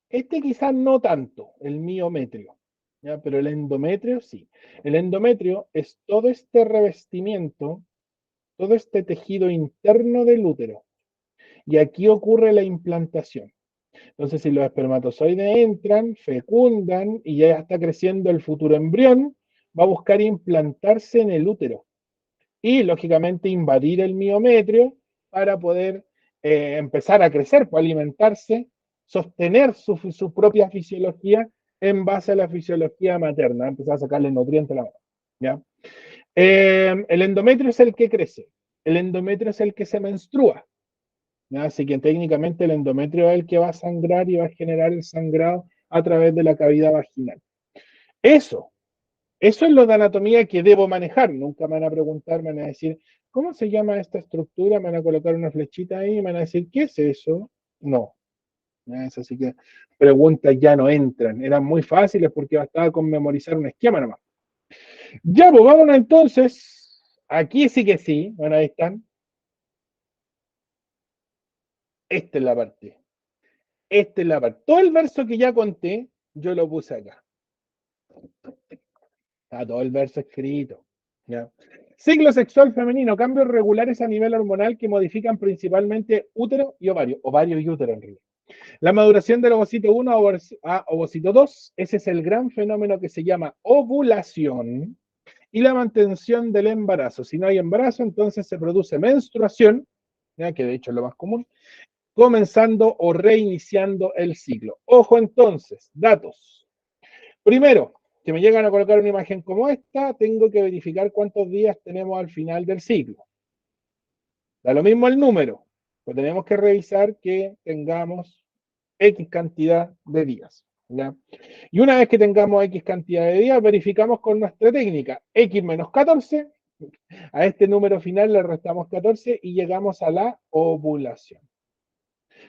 Este quizás no tanto, el miometrio. ¿Ya? Pero el endometrio sí. El endometrio es todo este revestimiento, todo este tejido interno del útero. Y aquí ocurre la implantación. Entonces, si los espermatozoides entran, fecundan y ya está creciendo el futuro embrión, va a buscar implantarse en el útero y, lógicamente, invadir el miometrio para poder empezar a crecer, para alimentarse, sostener su propia fisiología en base a la fisiología materna, empezar a sacarle nutrientes a la madre. ¿Ya? El endometrio es el que crece, el endometrio es el que se menstrua. ¿Ya? Así que técnicamente el endometrio es el que va a sangrar y va a generar el sangrado a través de la cavidad vaginal. Eso, eso es lo de anatomía que debo manejar. Nunca me van a preguntar, me van a decir, ¿cómo se llama esta estructura? Me van a colocar una flechita ahí y me van a decir, ¿qué es eso? No. Es así que preguntas ya no entran. Eran muy fáciles porque bastaba con memorizar un esquema nomás. Ya, pues vámonos entonces. Aquí sí que sí. Bueno, ahí están. Esta es la parte. Esta es la parte. Todo el verso que ya conté, yo lo puse acá. Está todo el verso escrito. ¿Ya? Ciclo sexual femenino, cambios regulares a nivel hormonal que modifican principalmente útero y ovario. Ovario y útero en realidad. La maduración del ovocito 1 a ovocito 2, ese es el gran fenómeno que se llama ovulación. y la mantención del embarazo. Si no hay embarazo, entonces se produce menstruación, ¿ya? Que de hecho es lo más común, comenzando o reiniciando el ciclo. Ojo entonces, datos. Primero, si me llegan a colocar una imagen como esta, tengo que verificar cuántos días tenemos al final del ciclo. Da lo mismo el número, pero tenemos que revisar que tengamos X cantidad de días. ¿Ya? Y una vez que tengamos X cantidad de días, verificamos con nuestra técnica X menos 14, a este número final le restamos 14 y llegamos a la ovulación.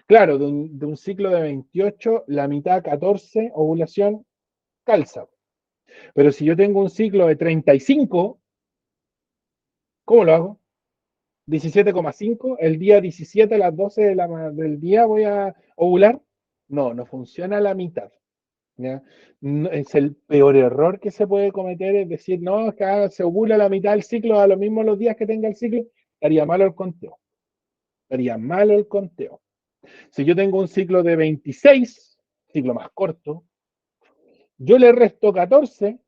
Claro, de un ciclo de 28, la mitad 14, ovulación, calza. Pero si yo tengo un ciclo de 35, ¿cómo lo hago? 17,5, el día 17 a las 12 del día voy a ovular. No, no funciona a la mitad. ¿Ya? No, es el peor error que se puede cometer, es decir, no, acá se ovula la mitad del ciclo, a lo mismo los días que tenga el ciclo, estaría malo el conteo. Estaría malo el conteo. Si yo tengo un ciclo de 26, ciclo más corto, yo le resto 14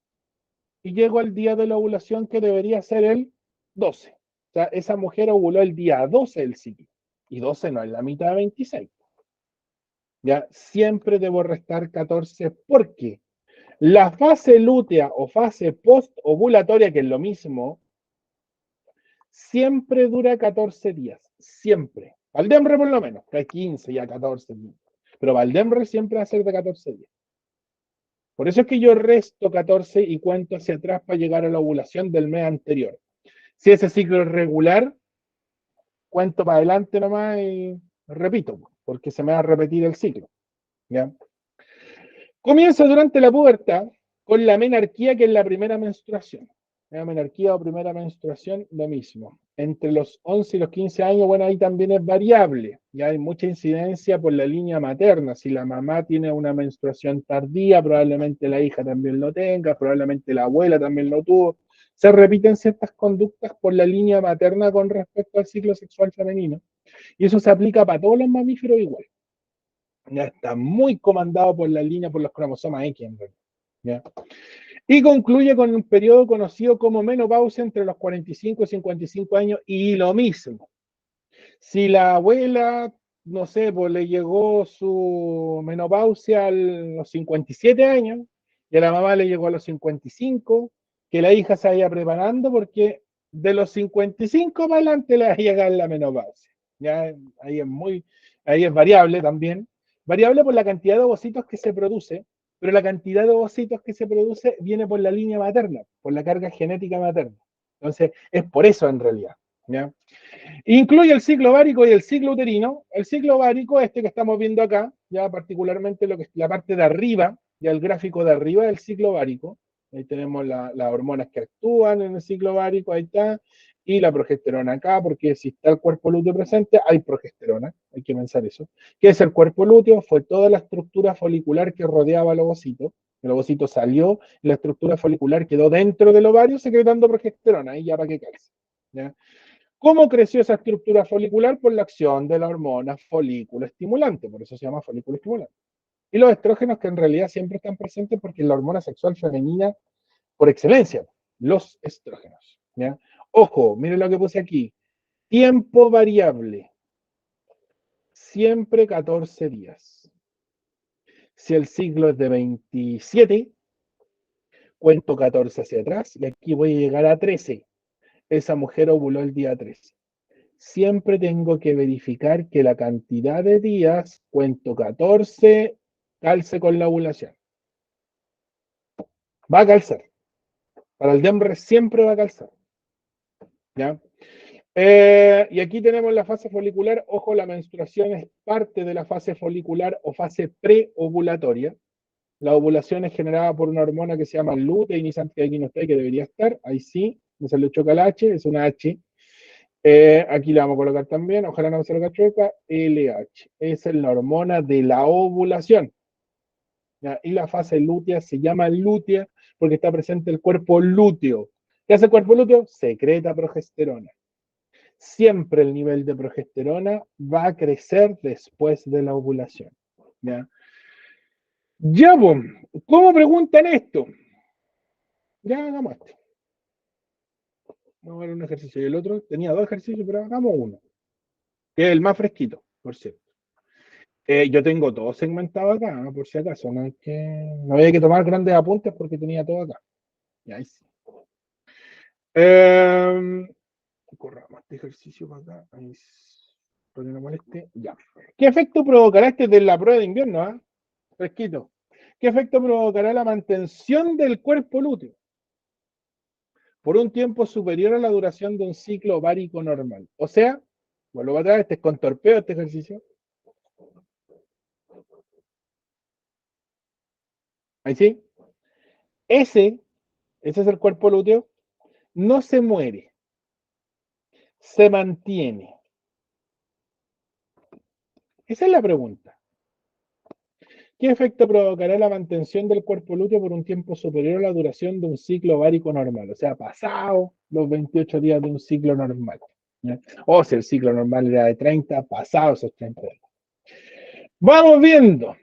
y llego al día de la ovulación que debería ser el 12. O sea, esa mujer ovuló el día 12 del ciclo. Y 12 no es la mitad de 26. Ya, siempre debo restar 14 porque la fase lútea o fase post-ovulatoria, que es lo mismo, siempre dura 14 días. Siempre. Valdemre por lo menos, que hay 15 ya 14 días. Pero Valdemre siempre va a ser de 14 días. Por eso es que yo resto 14 y cuento hacia atrás para llegar a la ovulación del mes anterior. Si ese ciclo es regular, cuento para adelante nomás y repito, porque se me va a repetir el ciclo. ¿Ya? Comienza durante la pubertad con la menarquía, que es la primera menstruación. La menarquía o primera menstruación, lo mismo. Entre los 11 y los 15 años, bueno, ahí también es variable. Ya hay mucha incidencia por la línea materna. Si la mamá tiene una menstruación tardía, probablemente la hija también lo tenga, probablemente la abuela también lo tuvo. Se repiten ciertas conductas por la línea materna con respecto al ciclo sexual femenino. Y eso se aplica para todos los mamíferos igual. Ya está muy comandado por la línea, por los cromosomas X en realidad. ¿Ya? Y concluye con un periodo conocido como menopausia entre los 45 y 55 años y lo mismo. Si la abuela, no sé, pues le llegó su menopausia a los 57 años y a la mamá le llegó a los 55, que la hija se vaya preparando porque de los 55 para adelante le va a llegar la menopausia. Ya ahí es variable también. Variable por la cantidad de ovocitos que se produce, pero la cantidad de ovocitos que se produce viene por la línea materna, por la carga genética materna. Entonces, es por eso en realidad. ¿Ya? Incluye el ciclo ovárico y el ciclo uterino. El ciclo ovárico, este que estamos viendo acá, ya particularmente lo que es la parte de arriba, ya el gráfico de arriba del ciclo ovárico. Ahí tenemos las hormonas que actúan en el ciclo ovárico, ahí está, y la progesterona acá, porque si está el cuerpo lúteo presente, hay progesterona, hay que pensar eso. ¿Qué es el cuerpo lúteo? Fue toda la estructura folicular que rodeaba el ovocito. El ovocito salió, y la estructura folicular quedó dentro del ovario secretando progesterona, ahí ya para que calce. ¿Ya? ¿Cómo creció esa estructura folicular? Por la acción de la hormona folículo estimulante, por eso se llama folículo estimulante. Y los estrógenos, que en realidad siempre están presentes porque es la hormona sexual femenina por excelencia, los estrógenos. ¿Ya? Ojo, miren lo que puse aquí. Tiempo variable, siempre 14 días. Si el ciclo es de 27, cuento 14 hacia atrás y aquí voy a llegar a 13. Esa mujer ovuló el día 13. Siempre tengo que verificar que la cantidad de días, cuento 14, calce con la ovulación. Va a calzar. Para el DEMRE siempre va a calzar. ¿Ya? Y aquí tenemos la fase folicular. Ojo, la menstruación es parte de la fase folicular o fase preovulatoria. La ovulación es generada por una hormona que se llama lutein, que aquí no está y que debería estar. Ahí sí, me salió choca la H, es una H. Aquí la vamos a colocar también, ojalá no me salga chueca, LH. Esa es la hormona de la ovulación. ¿Ya? Y la fase lútea se llama lútea porque está presente el cuerpo lúteo. ¿Qué hace el cuerpo lúteo? Secreta progesterona. Siempre el nivel de progesterona va a crecer después de la ovulación. ¿Ya? Ya, ¿cómo preguntan esto? Ya hagamos esto. Vamos a ver un ejercicio. Y el otro tenía dos ejercicios, pero hagamos uno, que es el más fresquito, por cierto. Yo tengo todo segmentado acá, ¿no? Por si acaso. No había que tomar grandes apuntes porque tenía todo acá. Y ahí sí. Corramos este ejercicio para acá. Ahí, para que no moleste. Ya. ¿Qué efecto provocará este de la prueba de invierno? Fresquito. ¿Qué efecto provocará la mantención del cuerpo lúteo por un tiempo superior a la duración de un ciclo ovárico normal? O sea, vuelvo para atrás, este es con torpeo este ejercicio. Ahí sí. Ese es el cuerpo lúteo, no se muere, se mantiene. Esa es la pregunta. ¿Qué efecto provocará la mantención del cuerpo lúteo por un tiempo superior a la duración de un ciclo ovárico normal? O sea, pasado los 28 días de un ciclo normal. ¿Ya? O si el ciclo normal era de 30, pasados esos 30 días. Vamos viendo.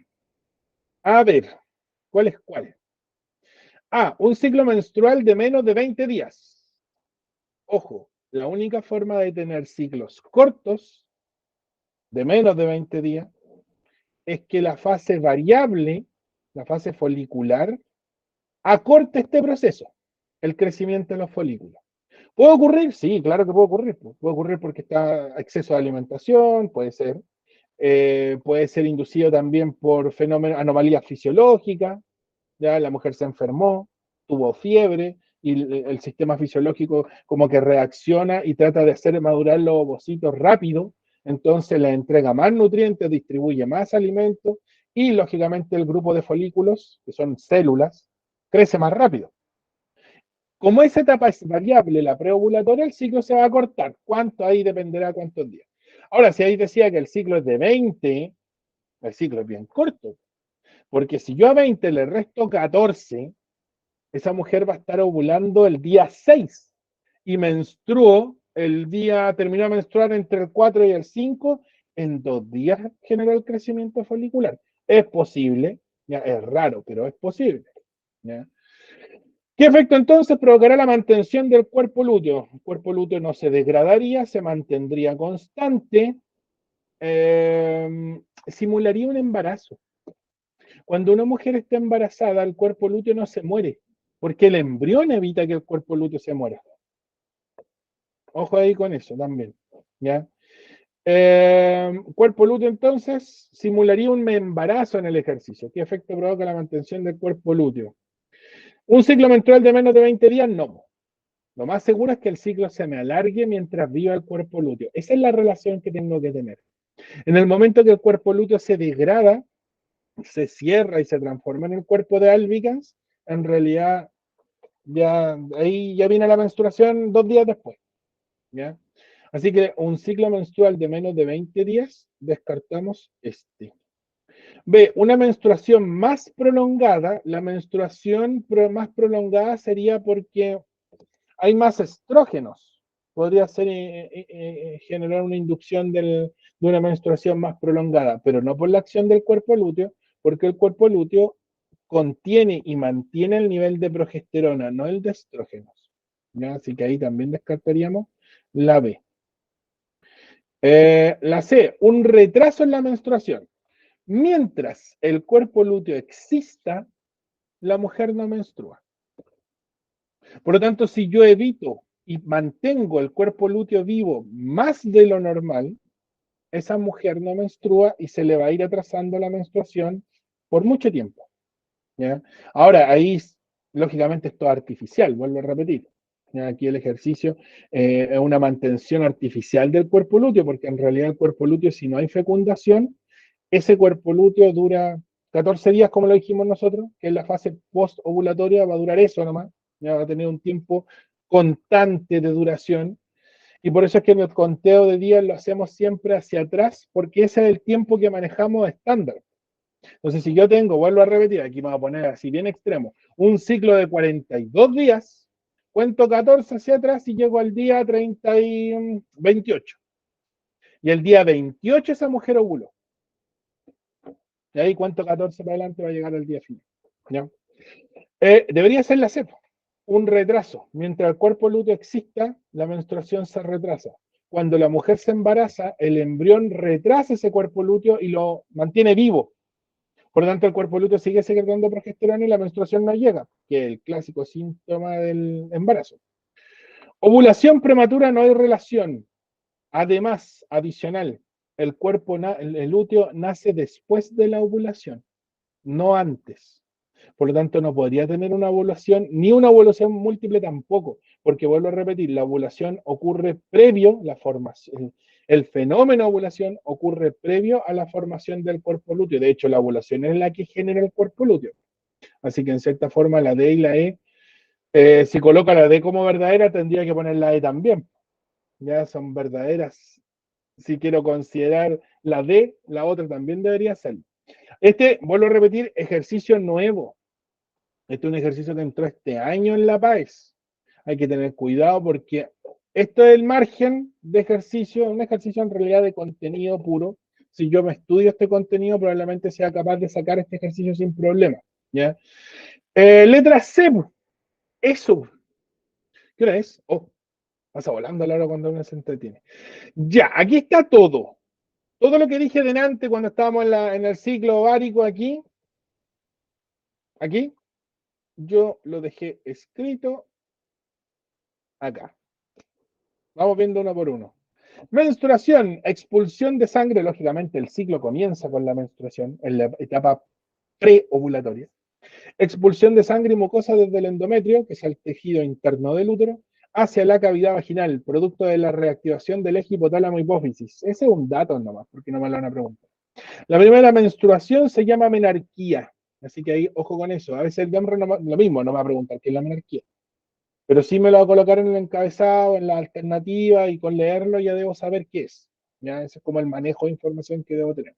A ver, ¿cuál es cuál? Un ciclo menstrual de menos de 20 días. Ojo, la única forma de tener ciclos cortos de menos de 20 días es que la fase variable, la fase folicular, acorte este proceso, el crecimiento de los folículos. ¿Puede ocurrir? Sí, claro que puede ocurrir. Puede ocurrir porque está exceso de alimentación, puede ser. Puede ser inducido también por fenómenos, anomalías fisiológicas. Ya la mujer se enfermó, tuvo fiebre y el sistema fisiológico como que reacciona y trata de hacer madurar los ovocitos rápido, entonces le entrega más nutrientes, distribuye más alimentos y lógicamente el grupo de folículos, que son células, crece más rápido. Como esa etapa es variable, la preovulatoria, el ciclo se va a cortar. ¿Cuánto? Ahí dependerá cuántos días. Ahora, si ahí decía que el ciclo es de 20, el ciclo es bien corto. Porque si yo a 20 le resto 14, esa mujer va a estar ovulando el día 6 y menstruó el día, terminó de menstruar entre el 4 y el 5, en 2 días generó el crecimiento folicular. Es posible, ya, es raro, pero es posible. ¿Ya? ¿Qué efecto entonces provocará la mantención del cuerpo lúteo? El cuerpo lúteo no se degradaría, se mantendría constante, simularía un embarazo. Cuando una mujer está embarazada, el cuerpo lúteo no se muere, porque el embrión evita que el cuerpo lúteo se muera. Ojo ahí con eso también. ¿Ya? Cuerpo lúteo entonces simularía un embarazo en el ejercicio. ¿Qué efecto provoca la mantención del cuerpo lúteo? Un ciclo menstrual de menos de 20 días, no. Lo más seguro es que el ciclo se me alargue mientras viva el cuerpo lúteo. Esa es la relación que tengo que tener. En el momento que el cuerpo lúteo se degrada, se cierra y se transforma en el cuerpo de albicans, en realidad ya ahí ya viene la menstruación 2 días después. ¿Ya? Así que un ciclo menstrual de menos de 20 días, descartamos este. B, una menstruación más prolongada. La menstruación más prolongada sería porque hay más estrógenos. Podría ser generar una inducción de una menstruación más prolongada, pero no por la acción del cuerpo lúteo, porque el cuerpo lúteo contiene y mantiene el nivel de progesterona, no el de estrógenos. ¿Ya? Así que ahí también descartaríamos la B. La C, un retraso en la menstruación. Mientras el cuerpo lúteo exista, la mujer no menstrua. Por lo tanto, si yo evito y mantengo el cuerpo lúteo vivo más de lo normal, esa mujer no menstrua y se le va a ir atrasando la menstruación por mucho tiempo. ¿Ya? Ahora, ahí lógicamente esto es artificial, vuelvo a repetir. ¿Ya? Aquí el ejercicio es una mantención artificial del cuerpo lúteo, porque en realidad el cuerpo lúteo, si no hay fecundación, ese cuerpo lúteo dura 14 días, como lo dijimos nosotros, que es la fase post-ovulatoria, va a durar eso nomás, ya va a tener un tiempo constante de duración, y por eso es que en el conteo de días lo hacemos siempre hacia atrás, porque ese es el tiempo que manejamos estándar. Entonces, si yo tengo, vuelvo a repetir, aquí me voy a poner así bien extremo, un ciclo de 42 días, cuento 14 hacia atrás y llego al día 30 y 28. Y el día 28 esa mujer ovuló. Y ahí cuento 14 para adelante va a llegar al día final. ¿Ya? Debería ser la C. un retraso. Mientras el cuerpo lúteo exista, la menstruación se retrasa. Cuando la mujer se embaraza, el embrión retrasa ese cuerpo lúteo y lo mantiene vivo. Por lo tanto, el cuerpo lúteo sigue secretando progesterona y la menstruación no llega, que es el clásico síntoma del embarazo. Ovulación prematura, no hay relación. Además, adicional, el lúteo nace después de la ovulación, no antes. Por lo tanto, no podría tener una ovulación, ni una ovulación múltiple tampoco, porque vuelvo a repetir, la ovulación ocurre previo, la formación, el fenómeno de ovulación ocurre previo a la formación del cuerpo lúteo. De hecho, la ovulación es la que genera el cuerpo lúteo. Así que en cierta forma la D y la E, si coloca la D como verdadera, tendría que poner la E también. Ya son verdaderas. Si quiero considerar la D, la otra también debería ser. Vuelvo a repetir, ejercicio nuevo. Este es un ejercicio que entró este año en la PAES. Hay que tener cuidado porque esto es el margen de ejercicio, un ejercicio en realidad de contenido puro. Si yo me estudio este contenido, probablemente sea capaz de sacar este ejercicio sin problema. ¿Ya? Letra C, eso. ¿Qué hora es? Oh, pasa volando a la hora cuando uno se entretiene. Ya, aquí está todo. Todo lo que dije delante cuando estábamos en el ciclo ovárico aquí, yo lo dejé escrito acá. Vamos viendo uno por uno. Menstruación, expulsión de sangre. Lógicamente, el ciclo comienza con la menstruación, en la etapa preovulatoria. Expulsión de sangre y mucosa desde el endometrio, que es el tejido interno del útero, hacia la cavidad vaginal, producto de la reactivación del eje hipotálamo hipófisis. Ese es un dato nomás, porque no me lo van a preguntar. La primera menstruación se llama menarquía, así que ahí, ojo con eso. A veces el DEMRE lo mismo, no me va a preguntar qué es la menarquía. Pero sí me lo va a colocar en el encabezado, en la alternativa, y con leerlo ya debo saber qué es. ¿Ya? Ese es como el manejo de información que debo tener.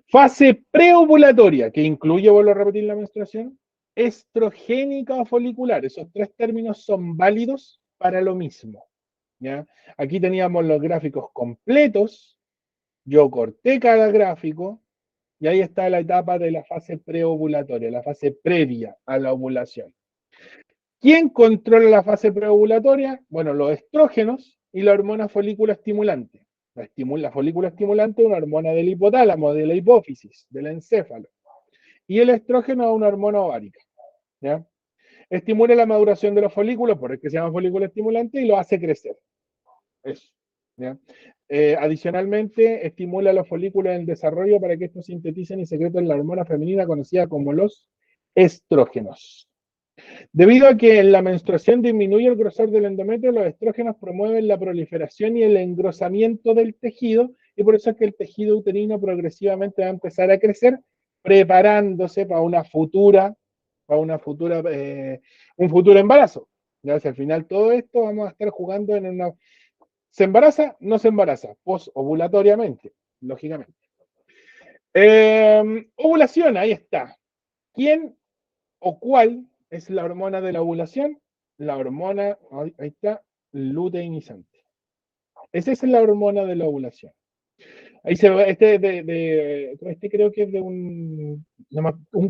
Fase preovulatoria, que incluye, vuelvo a repetir, la menstruación, estrogénica o folicular. Esos tres términos son válidos para lo mismo. ¿Ya? Aquí teníamos los gráficos completos. Yo corté cada gráfico y ahí está la etapa de la fase preovulatoria, la fase previa a la ovulación. ¿Quién controla la fase preovulatoria? Bueno, los estrógenos y la hormona folículo estimulante. La folículo estimulante es una hormona del hipotálamo, de la hipófisis, del encéfalo. Y el estrógeno es una hormona ovárica. ¿Ya? Estimula la maduración de los folículos, por el que se llama folículo estimulante, y lo hace crecer. Eso. ¿Ya? Adicionalmente, estimula los folículos en desarrollo para que estos sinteticen y secreten la hormona femenina conocida como los estrógenos. Debido a que en la menstruación disminuye el grosor del endometrio, los estrógenos promueven la proliferación y el engrosamiento del tejido, y por eso es que el tejido uterino progresivamente va a empezar a crecer, preparándose un futuro embarazo. Ya, si al final todo esto vamos a estar jugando en una... ¿Se embaraza? No se embaraza, posovulatoriamente, lógicamente. Ovulación, ahí está. ¿Quién o cuál es la hormona de la ovulación? La hormona, ahí está, luteinizante. Esa es la hormona de la ovulación. Ahí se ve, este creo que es de un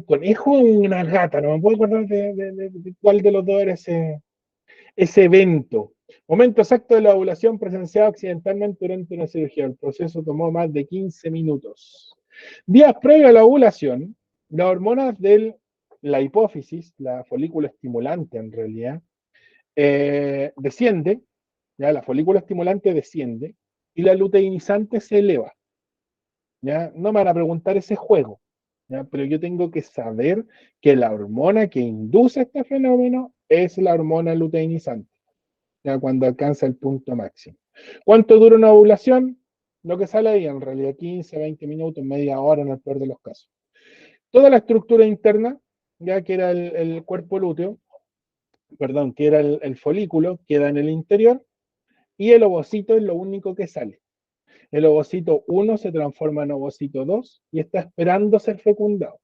conejo o una gata, no me puedo acordar de cuál de los dos era ese evento. Momento exacto de la ovulación presenciado accidentalmente durante una cirugía. El proceso tomó más de 15 minutos. Días previos a la ovulación, las hormonas de la hipófisis, la folícula estimulante en realidad, desciende, ya la folícula estimulante desciende y la luteinizante se eleva. ¿Ya? No me van a preguntar ese juego, ¿ya? Pero yo tengo que saber que la hormona que induce este fenómeno es la hormona luteinizante, ya cuando alcanza el punto máximo. ¿Cuánto dura una ovulación? Lo que sale ahí, en realidad 15, 20 minutos, media hora en el peor de los casos. Toda la estructura interna, ya que era el cuerpo lúteo, perdón, que era el folículo, queda en el interior, y el ovocito es lo único que sale. El ovocito 1 se transforma en ovocito 2 y está esperando ser fecundado.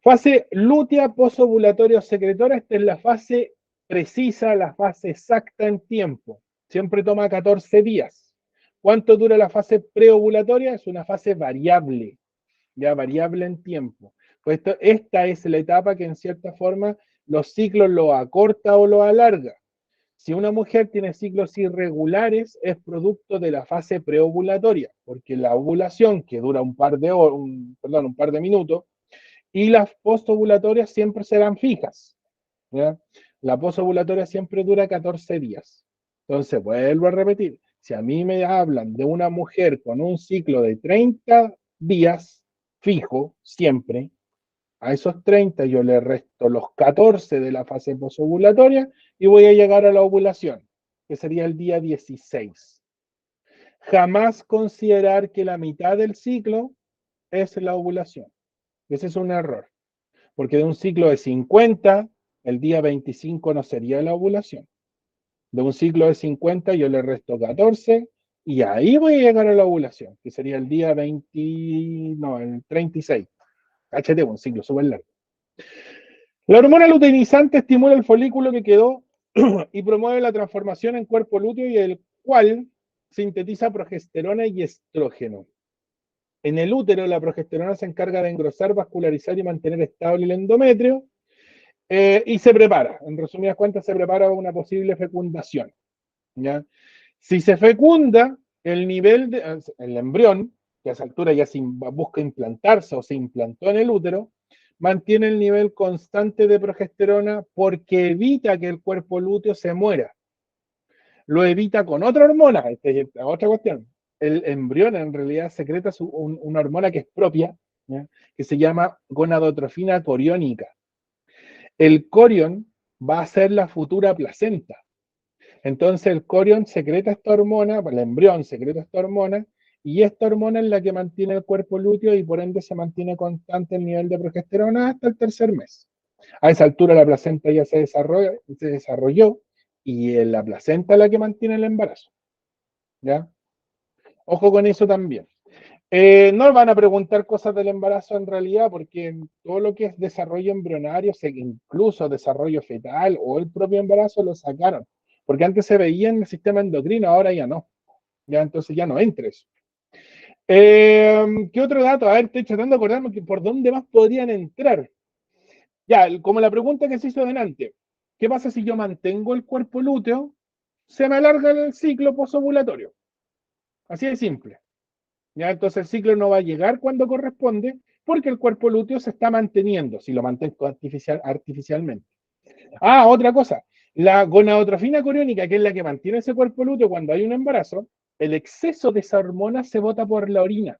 Fase lútea posovulatoria o secretora, esta es la fase precisa, la fase exacta en tiempo. Siempre toma 14 días. ¿Cuánto dura la fase preovulatoria? Es una fase variable, ya variable en tiempo. Pues esta es la etapa que en cierta forma los ciclos los acorta o los alarga. Si una mujer tiene ciclos irregulares, es producto de la fase preovulatoria, porque la ovulación, que dura un par de horas, un par de minutos, y las postovulatorias siempre serán fijas. ¿Ya? La posovulatoria siempre dura 14 días. Entonces, vuelvo a repetir, si a mí me hablan de una mujer con un ciclo de 30 días fijo, siempre, a esos 30 yo le resto los 14 de la fase posovulatoria y voy a llegar a la ovulación, que sería el día 16. Jamás considerar que la mitad del ciclo es la ovulación. Ese es un error, porque de un ciclo de 50, el día 25 no sería la ovulación. De un ciclo de 50 yo le resto 14 y ahí voy a llegar a la ovulación, que sería el día 20, no, el 36. Cáchate, un ciclo súper largo. La hormona luteinizante estimula el folículo que quedó y promueve la transformación en cuerpo lúteo y el cual sintetiza progesterona y estrógeno. En el útero, la progesterona se encarga de engrosar, vascularizar y mantener estable el endometrio y se prepara. En resumidas cuentas, se prepara una posible fecundación. ¿Ya? Si se fecunda, el embrión, que a esa altura ya se busca implantarse o se implantó en el útero, mantiene el nivel constante de progesterona porque evita que el cuerpo lúteo se muera. Lo evita con otra hormona, esta es otra cuestión. El embrión en realidad secreta una hormona que es propia, ¿ya? Que se llama gonadotrofina coriónica. El corión va a ser la futura placenta. Entonces el corión secreta esta hormona, el embrión secreta esta hormona, y esta hormona es la que mantiene el cuerpo lúteo y por ende se mantiene constante el nivel de progesterona hasta el tercer mes. A esa altura la placenta ya se desarrolló y es la placenta es la que mantiene el embarazo. ¿Ya? Ojo con eso también. No van a preguntar cosas del embarazo en realidad, porque todo lo que es desarrollo embrionario, incluso desarrollo fetal o el propio embarazo, lo sacaron. Porque antes se veía en el sistema endocrino, ahora ya no. Ya entonces ya no entra eso. ¿Qué otro dato? A ver, estoy tratando de acordarme por dónde más podrían entrar. Ya, como la pregunta que se hizo delante. ¿Qué pasa si yo mantengo el cuerpo lúteo? Se me alarga el ciclo posovulatorio. Así de simple. ¿Ya? Entonces el ciclo no va a llegar cuando corresponde porque el cuerpo lúteo se está manteniendo, si lo mantengo artificialmente. Ah, otra cosa, la gonadotrofina coriónica, que es la que mantiene ese cuerpo lúteo cuando hay un embarazo, el exceso de esa hormona se bota por la orina.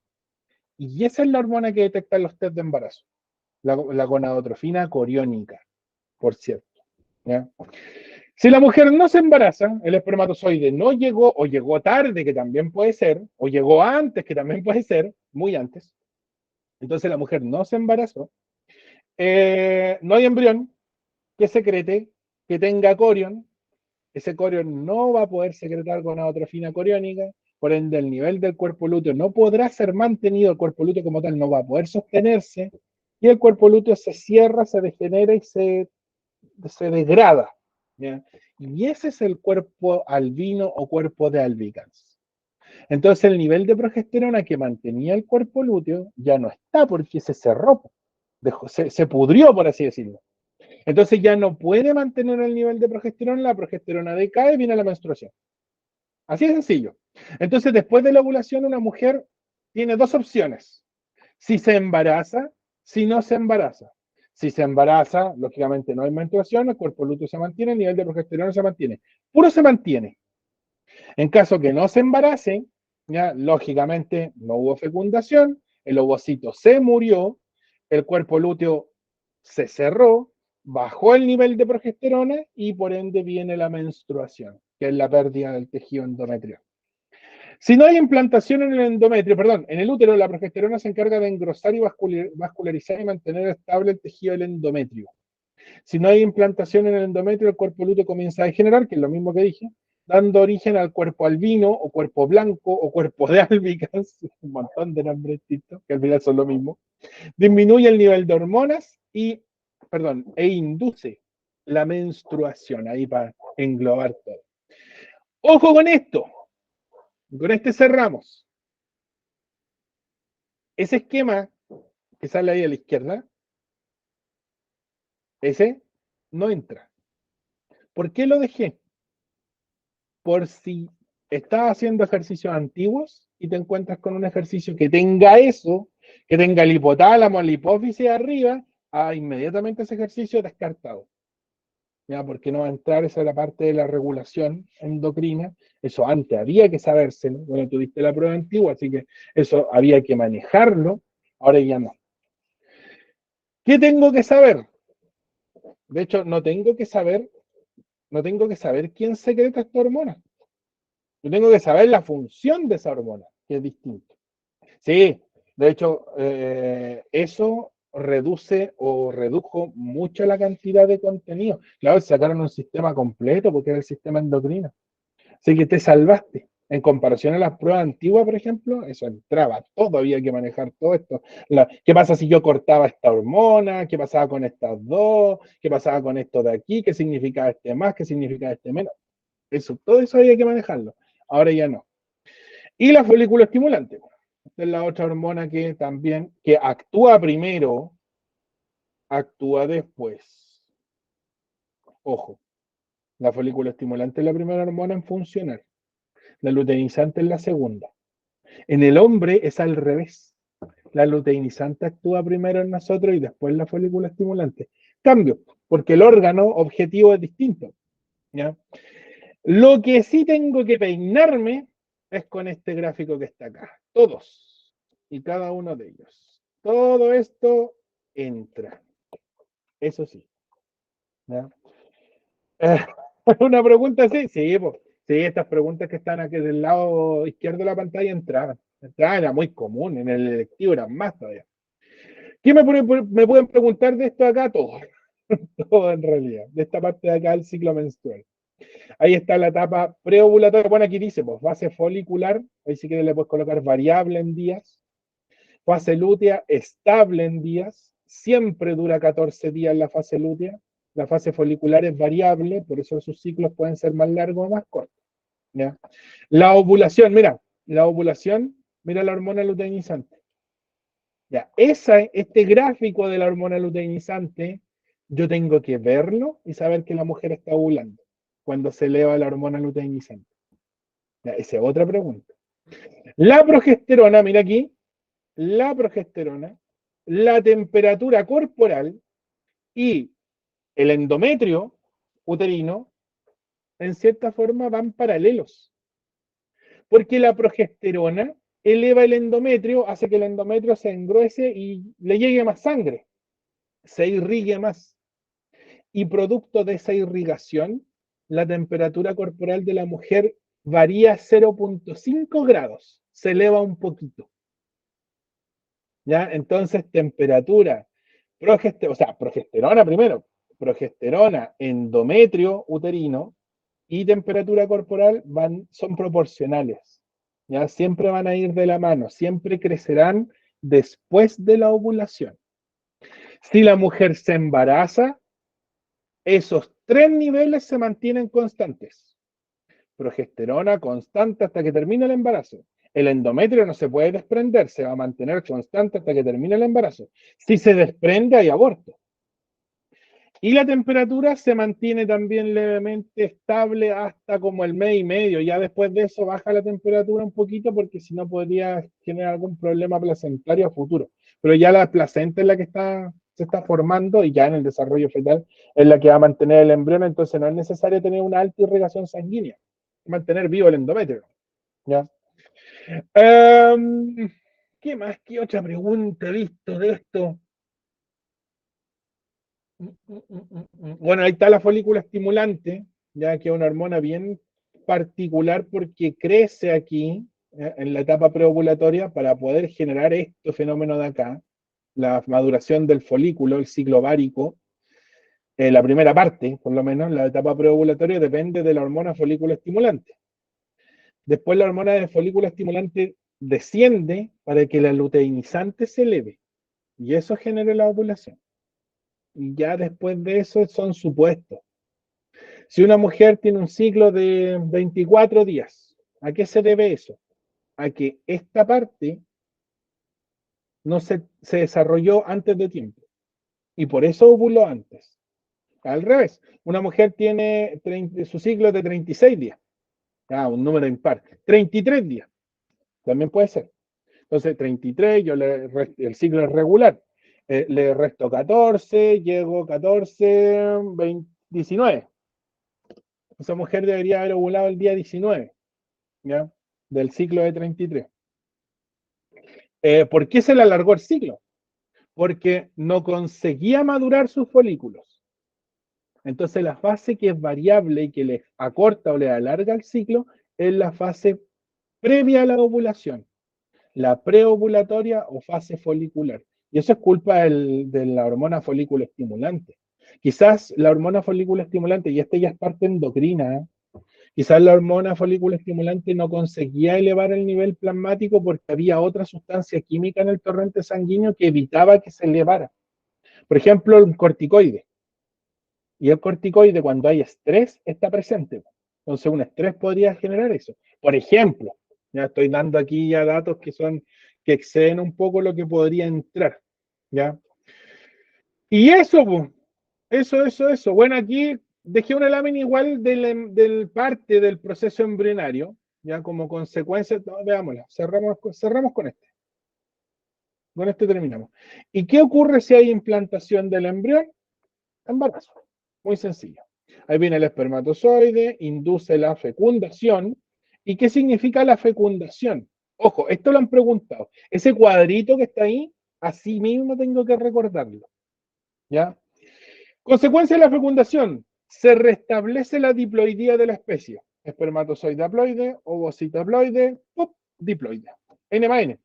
Y esa es la hormona que detectan los test de embarazo, la gonadotrofina coriónica, por cierto. ¿Ya? Si la mujer no se embaraza, el espermatozoide no llegó o llegó tarde, que también puede ser, o llegó antes, que también puede ser, muy antes. Entonces la mujer no se embarazó. No hay embrión que secrete, que tenga corión. Ese corión no va a poder secretar gonadotrofina coriónica, por ende el nivel del cuerpo lúteo no podrá ser mantenido, el cuerpo lúteo como tal no va a poder sostenerse, y el cuerpo lúteo se cierra, se degenera y se degrada. ¿Ya? Y ese es el cuerpo albino o cuerpo de albicans. Entonces el nivel de progesterona que mantenía el cuerpo lúteo ya no está porque se cerró, se pudrió, por así decirlo. Entonces ya no puede mantener el nivel de progesterona, la progesterona decae y viene la menstruación. Así de sencillo. Entonces después de la ovulación una mujer tiene dos opciones. Si se embaraza, si no se embaraza. Si se embaraza, lógicamente no hay menstruación, el cuerpo lúteo se mantiene, el nivel de progesterona se mantiene. Puro se mantiene. En caso que no se embarace, ya, lógicamente no hubo fecundación, el ovocito se murió, el cuerpo lúteo se cerró, bajó el nivel de progesterona y por ende viene la menstruación, que es la pérdida del tejido endometrial. Si no hay implantación en el endometrio, perdón, en el útero, la progesterona se encarga de engrosar y vascularizar y mantener estable el tejido del endometrio. Si no hay implantación en el endometrio, el cuerpo lúteo comienza a degenerar, que es lo mismo que dije, dando origen al cuerpo albino o cuerpo blanco o cuerpo de albicans, un montón de nombres distintos, que al final son lo mismo. Disminuye el nivel de hormonas e induce la menstruación, ahí para englobar todo. Ojo con esto, con este cerramos. Ese esquema que sale ahí a la izquierda, ese no entra. ¿Por qué lo dejé? Por si estás haciendo ejercicios antiguos y te encuentras con un ejercicio que tenga eso, que tenga el hipotálamo, la hipófisis arriba, inmediatamente ese ejercicio descartado. ¿Ya? Porque no va a entrar, esa es la parte de la regulación endocrina. Eso antes había que sabérselo. Bueno, tuviste la prueba antigua, así que eso había que manejarlo. Ahora ya no. ¿Qué tengo que saber? De hecho, no tengo que saber quién secreta esta hormona. Yo tengo que saber la función de esa hormona, que es distinto. Sí, de hecho, eso reduce o redujo mucho la cantidad de contenido. Claro, sacaron un sistema completo porque era el sistema endocrino. Así que te salvaste. En comparación a las pruebas antiguas, por ejemplo, eso entraba, todo había que manejar todo esto. ¿Qué pasa si yo cortaba esta hormona? ¿Qué pasaba con estas dos? ¿Qué pasaba con esto de aquí? ¿Qué significaba este más? ¿Qué significaba este menos? Eso, todo eso había que manejarlo. Ahora ya no. Y la folículo estimulante. Esta es la otra hormona que también, que actúa primero, actúa después. Ojo, la folículo estimulante es la primera hormona en funcionar. La luteinizante es la segunda. En el hombre es al revés. La luteinizante actúa primero en nosotros y después la folícula estimulante. Cambio, porque el órgano objetivo es distinto. ¿Ya? Lo que sí tengo que peinarme es con este gráfico que está acá. Todos y cada uno de ellos. Todo esto entra. Eso sí. ¿Ya? Eh, una pregunta así, sí, pues, sí, estas preguntas que están aquí del lado izquierdo de la pantalla entraban. Entraban, era muy común, en el electivo eran más todavía. ¿Qué me pueden preguntar de esto acá? Todo, todo en realidad, de esta parte de acá del ciclo menstrual. Ahí está la etapa preovulatoria. Bueno, aquí dice, pues, fase folicular, ahí sí que le puedes colocar variable en días. Fase lútea, estable en días, siempre dura 14 días la fase lútea. La fase folicular es variable, por eso sus ciclos pueden ser más largos o más cortos. ¿Ya? La ovulación, mira, la ovulación, mira la hormona luteinizante. Ya, este gráfico de la hormona luteinizante, yo tengo que verlo y saber que la mujer está ovulando cuando se eleva la hormona luteinizante. Ya, esa es otra pregunta. La progesterona, mira aquí, la progesterona, la temperatura corporal y el endometrio uterino, en cierta forma, van paralelos. Porque la progesterona eleva el endometrio, hace que el endometrio se engruese y le llegue más sangre, se irrigue más. Y producto de esa irrigación, la temperatura corporal de la mujer varía 0,5 grados, se eleva un poquito. ¿Ya? Entonces, temperatura, progesterona primero, progesterona, endometrio uterino y temperatura corporal son proporcionales. ¿Ya? Siempre van a ir de la mano, siempre crecerán después de la ovulación. Si la mujer se embaraza, esos tres niveles se mantienen constantes. Progesterona constante hasta que termine el embarazo. El endometrio no se puede desprender, se va a mantener constante hasta que termine el embarazo. Si se desprende, hay aborto. Y la temperatura se mantiene también levemente estable hasta como el mes y medio. Ya después de eso baja la temperatura un poquito porque si no podría generar algún problema placentario a futuro. Pero ya la placenta es la que se está formando y ya en el desarrollo fetal es la que va a mantener el embrión. Entonces no es necesario tener una alta irrigación sanguínea, mantener vivo el endometrio. ¿Ya? ¿Qué más? ¿Qué otra pregunta he visto de esto? Bueno, ahí está la folícula estimulante, ya que es una hormona bien particular porque crece aquí en la etapa preovulatoria para poder generar este fenómeno de acá, la maduración del folículo, el ciclo ovárico. La primera parte, por lo menos, la etapa preovulatoria depende de la hormona folículo estimulante. Después la hormona de folículo estimulante desciende para que la luteinizante se eleve y eso genera la ovulación. Y ya después de eso son supuestos. Si una mujer tiene un ciclo de 24 días, ¿a qué se debe eso? A que esta parte no se desarrolló antes de tiempo y por eso ovuló antes. Al revés, una mujer tiene su ciclo de 36 días. Un número impar. 33 días. También puede ser. Entonces, 33, el ciclo es regular. Le resto 14, llego 14, 20, 19. Esa mujer debería haber ovulado el día 19, ¿ya? Del ciclo de 33. ¿Por qué se le alargó el ciclo? Porque no conseguía madurar sus folículos. Entonces, la fase que es variable y que le acorta o le alarga el ciclo es la fase previa a la ovulación, la preovulatoria o fase folicular. Y eso es culpa de la hormona folículo estimulante. Quizás la hormona folículo estimulante, y esta ya es parte endocrina, quizás la hormona folículo estimulante no conseguía elevar el nivel plasmático porque había otra sustancia química en el torrente sanguíneo que evitaba que se elevara. Por ejemplo, el corticoide. Y el corticoide, cuando hay estrés, está presente. Entonces, un estrés podría generar eso. Por ejemplo, ya estoy dando aquí ya datos que exceden un poco lo que podría entrar. ¿Ya? Y eso, pues, eso. Bueno, aquí dejé una lámina igual del parte del proceso embrionario, ya como consecuencia, no, veámosla, cerramos con este. Con este terminamos. ¿Y qué ocurre si hay implantación del embrión? Embarazo. Muy sencillo. Ahí viene el espermatozoide, induce la fecundación. ¿Y qué significa la fecundación? Ojo, esto lo han preguntado. Ese cuadrito que está ahí, así mismo tengo que recordarlo. ¿Ya? Consecuencia de la fecundación, se restablece la diploidía de la especie. Espermatozoide haploide, ovocito haploide, diploide. N más N,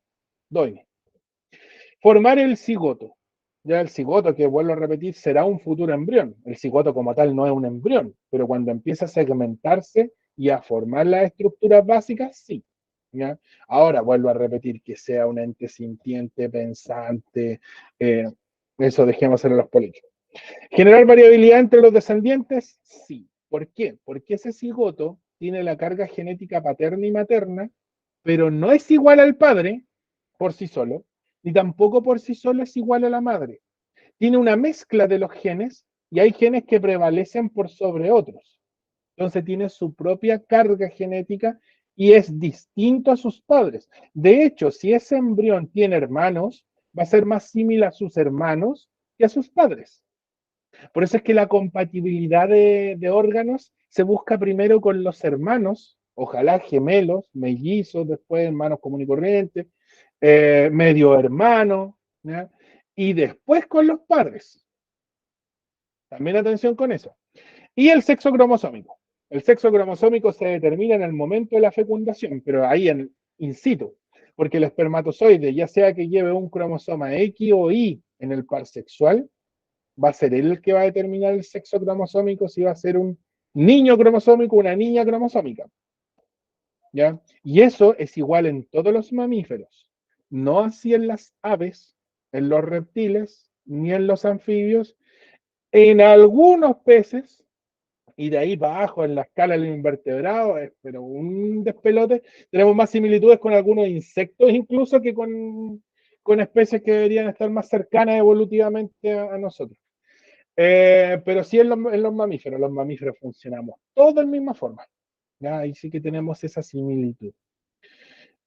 2N. Formar el cigoto. Ya el cigoto, que vuelvo a repetir, será un futuro embrión. El cigoto como tal no es un embrión, pero cuando empieza a segmentarse y a formar las estructuras básicas, sí. ¿Ya? Ahora vuelvo a repetir que sea un ente sintiente, pensante, eso dejemos en los políticos. ¿Generar variabilidad entre los descendientes? Sí. ¿Por qué? Porque ese cigoto tiene la carga genética paterna y materna, pero no es igual al padre por sí solo, ni tampoco por sí solo es igual a la madre. Tiene una mezcla de los genes y hay genes que prevalecen por sobre otros. Entonces tiene su propia carga genética y es distinto a sus padres. De hecho, si ese embrión tiene hermanos, va a ser más similar a sus hermanos que a sus padres. Por eso es que la compatibilidad de órganos se busca primero con los hermanos, ojalá gemelos, mellizos, después hermanos común y corriente, medio hermano, ¿ya? Y después con los padres. También atención con eso. Y el sexo cromosómico. El sexo cromosómico se determina en el momento de la fecundación, pero ahí in situ, porque el espermatozoide, ya sea que lleve un cromosoma X o Y en el par sexual, va a ser él el que va a determinar el sexo cromosómico, si va a ser un niño cromosómico o una niña cromosómica. ¿Ya? Y eso es igual en todos los mamíferos, no así en las aves, en los reptiles, ni en los anfibios, en algunos peces, y de ahí para abajo en la escala de los invertebrados, pero un despelote. Tenemos más similitudes con algunos insectos incluso que con especies que deberían estar más cercanas evolutivamente a nosotros. Pero sí en los mamíferos funcionamos todos de la misma forma. ¿Ya? Ahí sí que tenemos esa similitud.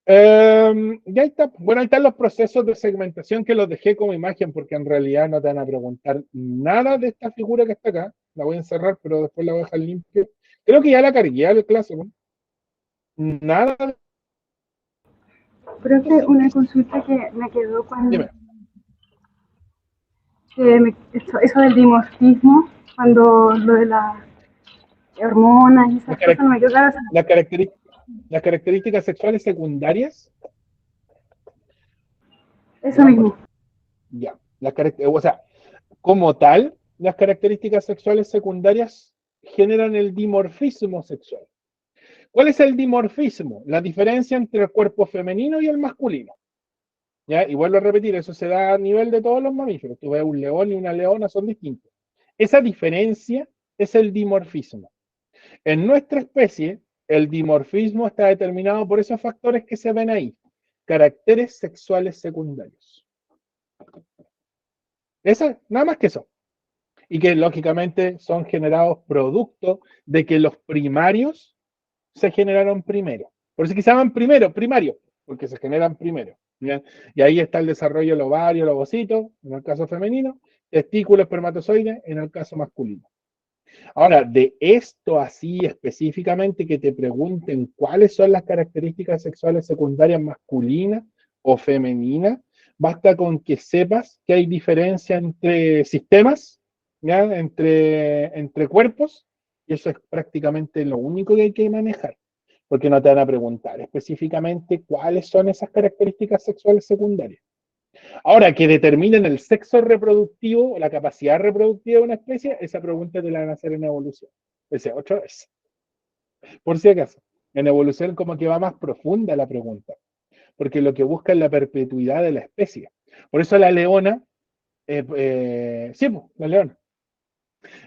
Ya está. Bueno, ahí están los procesos de segmentación que los dejé como imagen porque en realidad no te van a preguntar nada de esta figura que está acá. La voy a encerrar, pero después la voy a dejar limpia. Creo que ya la cargué al clase, ¿no? Nada. Creo que una consulta que me quedó cuando Dime. eso del dimorfismo, cuando lo de las hormonas y Las, esas cosas no me quedó claro. las, características, las características sexuales secundarias. Eso Ya, mismo. ya. O sea, como tal, las características sexuales secundarias generan el dimorfismo sexual. ¿Cuál es el dimorfismo? La diferencia entre el cuerpo femenino y el masculino. ¿Ya? Y vuelvo a repetir, eso se da a nivel de todos los mamíferos. Tú ves un león y una leona, son distintos. Esa diferencia es el dimorfismo. En nuestra especie, el dimorfismo está determinado por esos factores que se ven ahí. Caracteres sexuales secundarios. Eso, nada más que eso. y que lógicamente son generados producto de que los primarios se generaron primero. Por eso que se llaman primarios, porque se generan primero. ¿Ya? Y ahí está el desarrollo del ovario, el ovocito, en el caso femenino, testículo, espermatozoide, en el caso masculino. Ahora, de esto así específicamente que te pregunten cuáles son las características sexuales secundarias masculinas o femeninas, basta con que sepas que hay diferencia entre sistemas, ¿ya? Entre cuerpos, y eso es prácticamente lo único que hay que manejar, porque no te van a preguntar específicamente cuáles son esas características sexuales secundarias. Ahora, que determinen el sexo reproductivo o la capacidad reproductiva de una especie, esa pregunta te la van a hacer en evolución. Ese otra vez. Por si acaso. En evolución como que va más profunda la pregunta, porque lo que busca es la perpetuidad de la especie. Por eso la leona, sí, pues, la leona.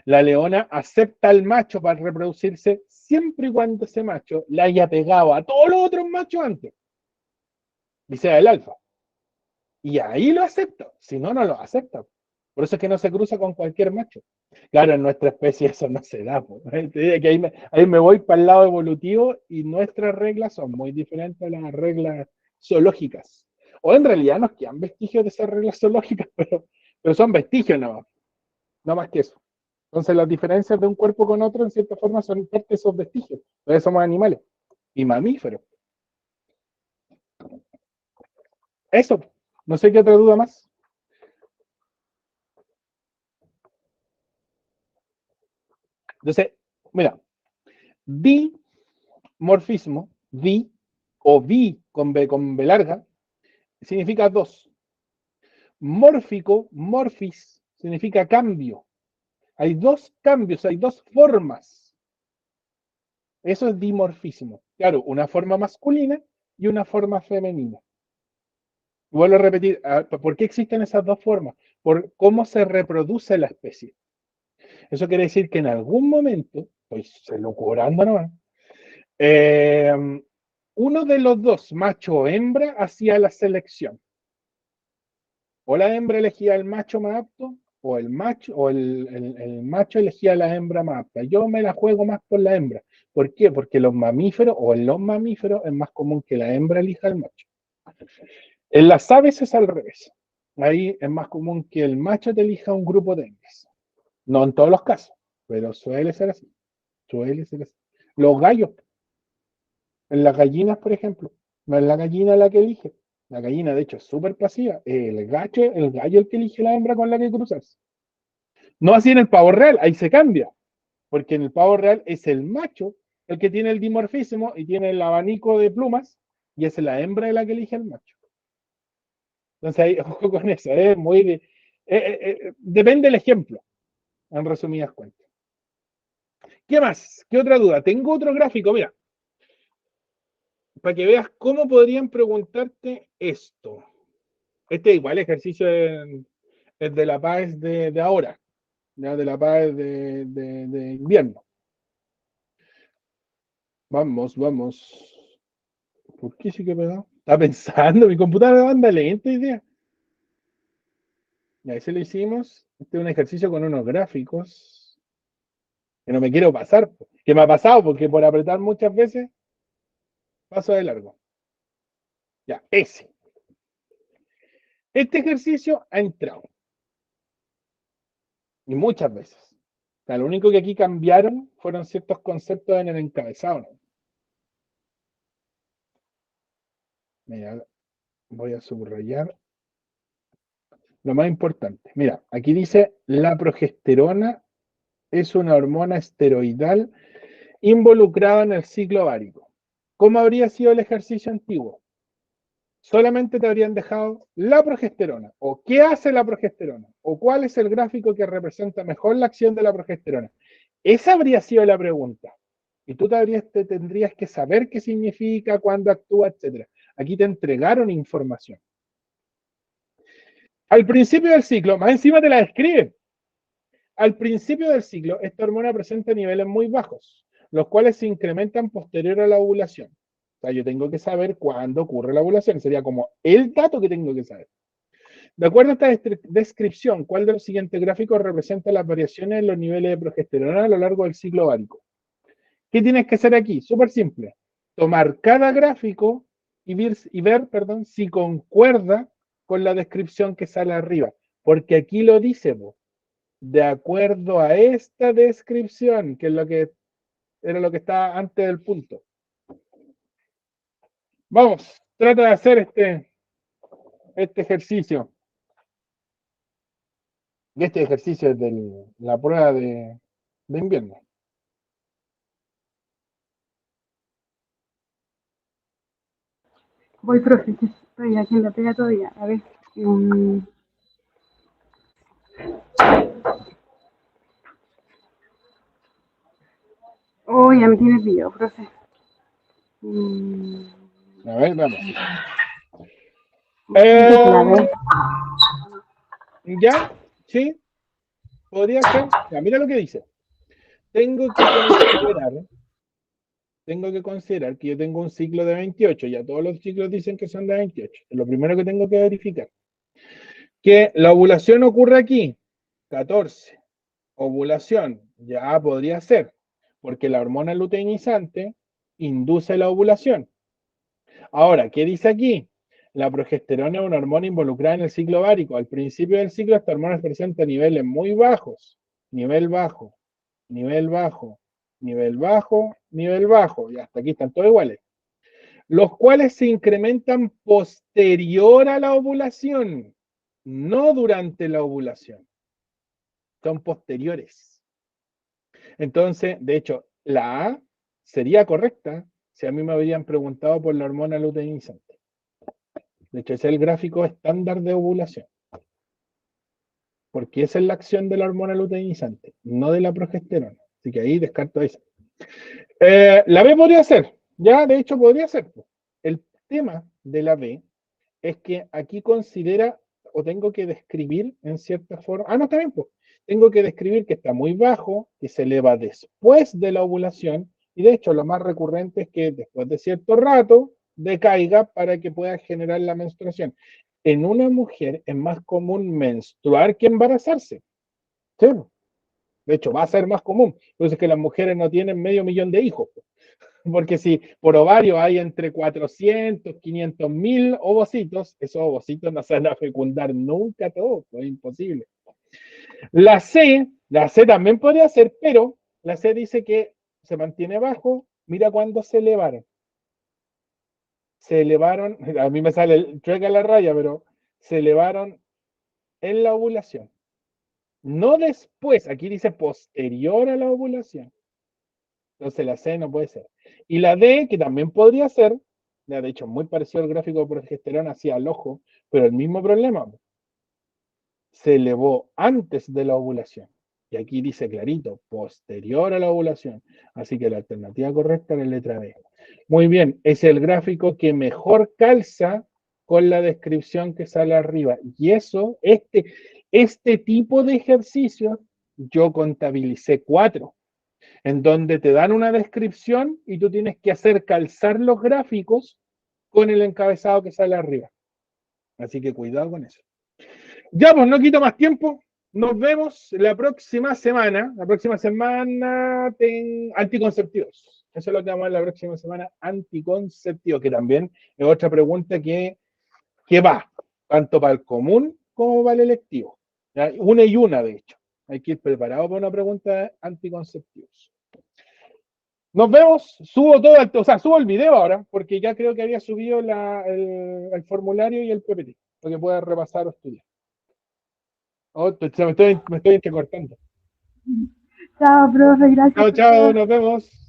La leona acepta al macho para reproducirse siempre y cuando ese macho le haya pegado a todos los otros machos antes. Y sea el alfa. Y ahí lo acepta, si no, no lo acepta. Por eso es que no se cruza con cualquier macho. Claro, en nuestra especie eso no se da. Que ahí me voy para el lado evolutivo y nuestras reglas son muy diferentes a las reglas zoológicas. O en realidad nos quedan vestigios de esas reglas zoológicas, pero son vestigios nada más, no más que eso. Entonces las diferencias de un cuerpo con otro en cierta forma son parte de esos vestigios. Entonces somos animales y mamíferos. Eso, no sé qué otra duda más. Entonces, mira, dimorfismo, di o bi con B larga, significa dos. Mórfico, morfis, significa cambio. Hay dos cambios, hay dos formas. Eso es dimorfismo. Claro, una forma masculina y una forma femenina. Vuelvo a repetir, ¿por qué existen esas dos formas? Por cómo se reproduce la especie. Eso quiere decir que en algún momento, estoy locurando nomás, eh, uno de los dos, macho o hembra, hacía la selección. O la hembra elegía el macho más apto, o el macho, o el macho elegía la hembra más apta. Yo me la juego más por la hembra. ¿Por qué? Porque los mamíferos, o en los mamíferos, es más común que la hembra elija al macho. En las aves es al revés. Ahí es más común que el macho te elija un grupo de hembras. No en todos los casos, pero suele ser así. Suele ser así. Los gallos, en las gallinas, por ejemplo, no es la gallina la que elige. La gallina, de hecho, es súper pasiva. El gallo el que elige la hembra con la que cruzarse. No así en el pavo real, ahí se cambia. Porque en el pavo real es el macho el que tiene el dimorfismo y tiene el abanico de plumas, y es la hembra la que elige al macho. Entonces ahí, ojo con eso, depende del ejemplo, en resumidas cuentas. ¿Qué más? ¿Qué otra duda? Tengo otro gráfico, mira, para que veas cómo podrían preguntarte esto. Este igual ejercicio es de La Paz de ahora, ¿ya? De La Paz de invierno. Vamos, vamos. ¿Por qué sí que pegado? Está pensando, mi computadora anda lenta hoy día. Y ahí se lo hicimos. Este es un ejercicio con unos gráficos que no me quiero pasar. Que me ha pasado porque por apretar muchas veces paso de largo. Ya, ese. Este ejercicio ha entrado. Y muchas veces. O sea, lo único que aquí cambiaron fueron ciertos conceptos en el encabezado, ¿no? Mira, voy a subrayar lo más importante. Mira, aquí dice la progesterona es una hormona esteroidal involucrada en el ciclo ovárico. ¿Cómo habría sido el ejercicio antiguo? Solamente te habrían dejado la progesterona, o qué hace la progesterona, o cuál es el gráfico que representa mejor la acción de la progesterona. Esa habría sido la pregunta. Y tú te tendrías que saber qué significa, cuándo actúa, etc. Aquí te entregaron información. Al principio del ciclo, más encima te la describen. Al principio del ciclo, esta hormona presenta niveles muy bajos, los cuales se incrementan posterior a la ovulación. O sea, yo tengo que saber cuándo ocurre la ovulación. Sería como el dato que tengo que saber. De acuerdo a esta descripción, ¿cuál de los siguientes gráficos representa las variaciones en los niveles de progesterona a lo largo del ciclo ovárico? ¿Qué tienes que hacer aquí? Súper simple. Tomar cada gráfico y ver, perdón, si concuerda con la descripción que sale arriba. Porque aquí lo dice, de acuerdo a esta descripción, que es lo que era lo que estaba antes del punto. Vamos, trata de hacer este ejercicio. Y este ejercicio es de la prueba de invierno. Voy, profe, que estoy aquí en la pega todavía. A ver. Oh, ya me tienes video, profe. A ver, vamos. ¿Ya? ¿Sí? ¿Podría ser? Ya, mira lo que dice. Tengo que considerar que yo tengo un ciclo de 28. Ya todos los ciclos dicen que son de 28. Es lo primero que tengo que verificar. Que la ovulación ocurre aquí. 14. Ovulación. Ya podría ser. Porque la hormona luteinizante induce la ovulación. Ahora, ¿qué dice aquí? La progesterona es una hormona involucrada en el ciclo ovárico. Al principio del ciclo, esta hormona presenta niveles muy bajos. Nivel bajo, nivel bajo, nivel bajo, nivel bajo. Y hasta aquí están todos iguales. Los cuales se incrementan posterior a la ovulación, no durante la ovulación. Son posteriores. Entonces, de hecho, la A sería correcta si a mí me habrían preguntado por la hormona luteinizante. De hecho, ese es el gráfico estándar de ovulación. Porque esa es la acción de la hormona luteinizante, no de la progesterona. Así que ahí descarto esa. La B podría ser, ya de hecho podría ser. El tema de la B es que aquí considera, o tengo que describir en cierta forma, no, está bien, pues. Tengo que describir que está muy bajo, que se eleva después de la ovulación, y de hecho lo más recurrente es que después de cierto rato decaiga para que pueda generar la menstruación. En una mujer es más común menstruar que embarazarse. ¿Sí? De hecho, va a ser más común. Entonces, que las mujeres no tienen 500.000 de hijos. Porque si por ovario hay entre 400, 500.000 ovocitos, esos ovocitos no se van a fecundar nunca todos, es imposible. La C también podría ser, pero la C dice que se mantiene bajo. Mira cuándo se elevaron. Se elevaron, a mí me sale el trueque a la raya, pero se elevaron en la ovulación. No después, aquí dice posterior a la ovulación. Entonces la C no puede ser. Y la D, que también podría ser, de hecho, muy parecido al gráfico de progesterona hacia el ojo, pero el mismo problema. Se elevó antes de la ovulación. Y aquí dice clarito, posterior a la ovulación. Así que la alternativa correcta es la letra B. Muy bien, es el gráfico que mejor calza con la descripción que sale arriba. Y eso, este tipo de ejercicio, yo contabilicé 4, en donde te dan una descripción y tú tienes que hacer calzar los gráficos con el encabezado que sale arriba. Así que cuidado con eso. Ya, pues no quito más tiempo. Nos vemos la próxima semana. La próxima semana anticonceptivos. Eso es lo que vamos a ver la próxima semana, anticonceptivos, que también es otra pregunta que va, tanto para el común como para el electivo. ¿Ya? Una y una, de hecho. Hay que ir preparado para una pregunta de anticonceptivos. Nos vemos, subo todo, o sea, subo el video ahora, porque ya creo que había subido el formulario y el PPT, para que puedas repasar o estudiar. Oh, me estoy entrecortando. Chao, profe, gracias Chao, por chao, todo. nos vemos.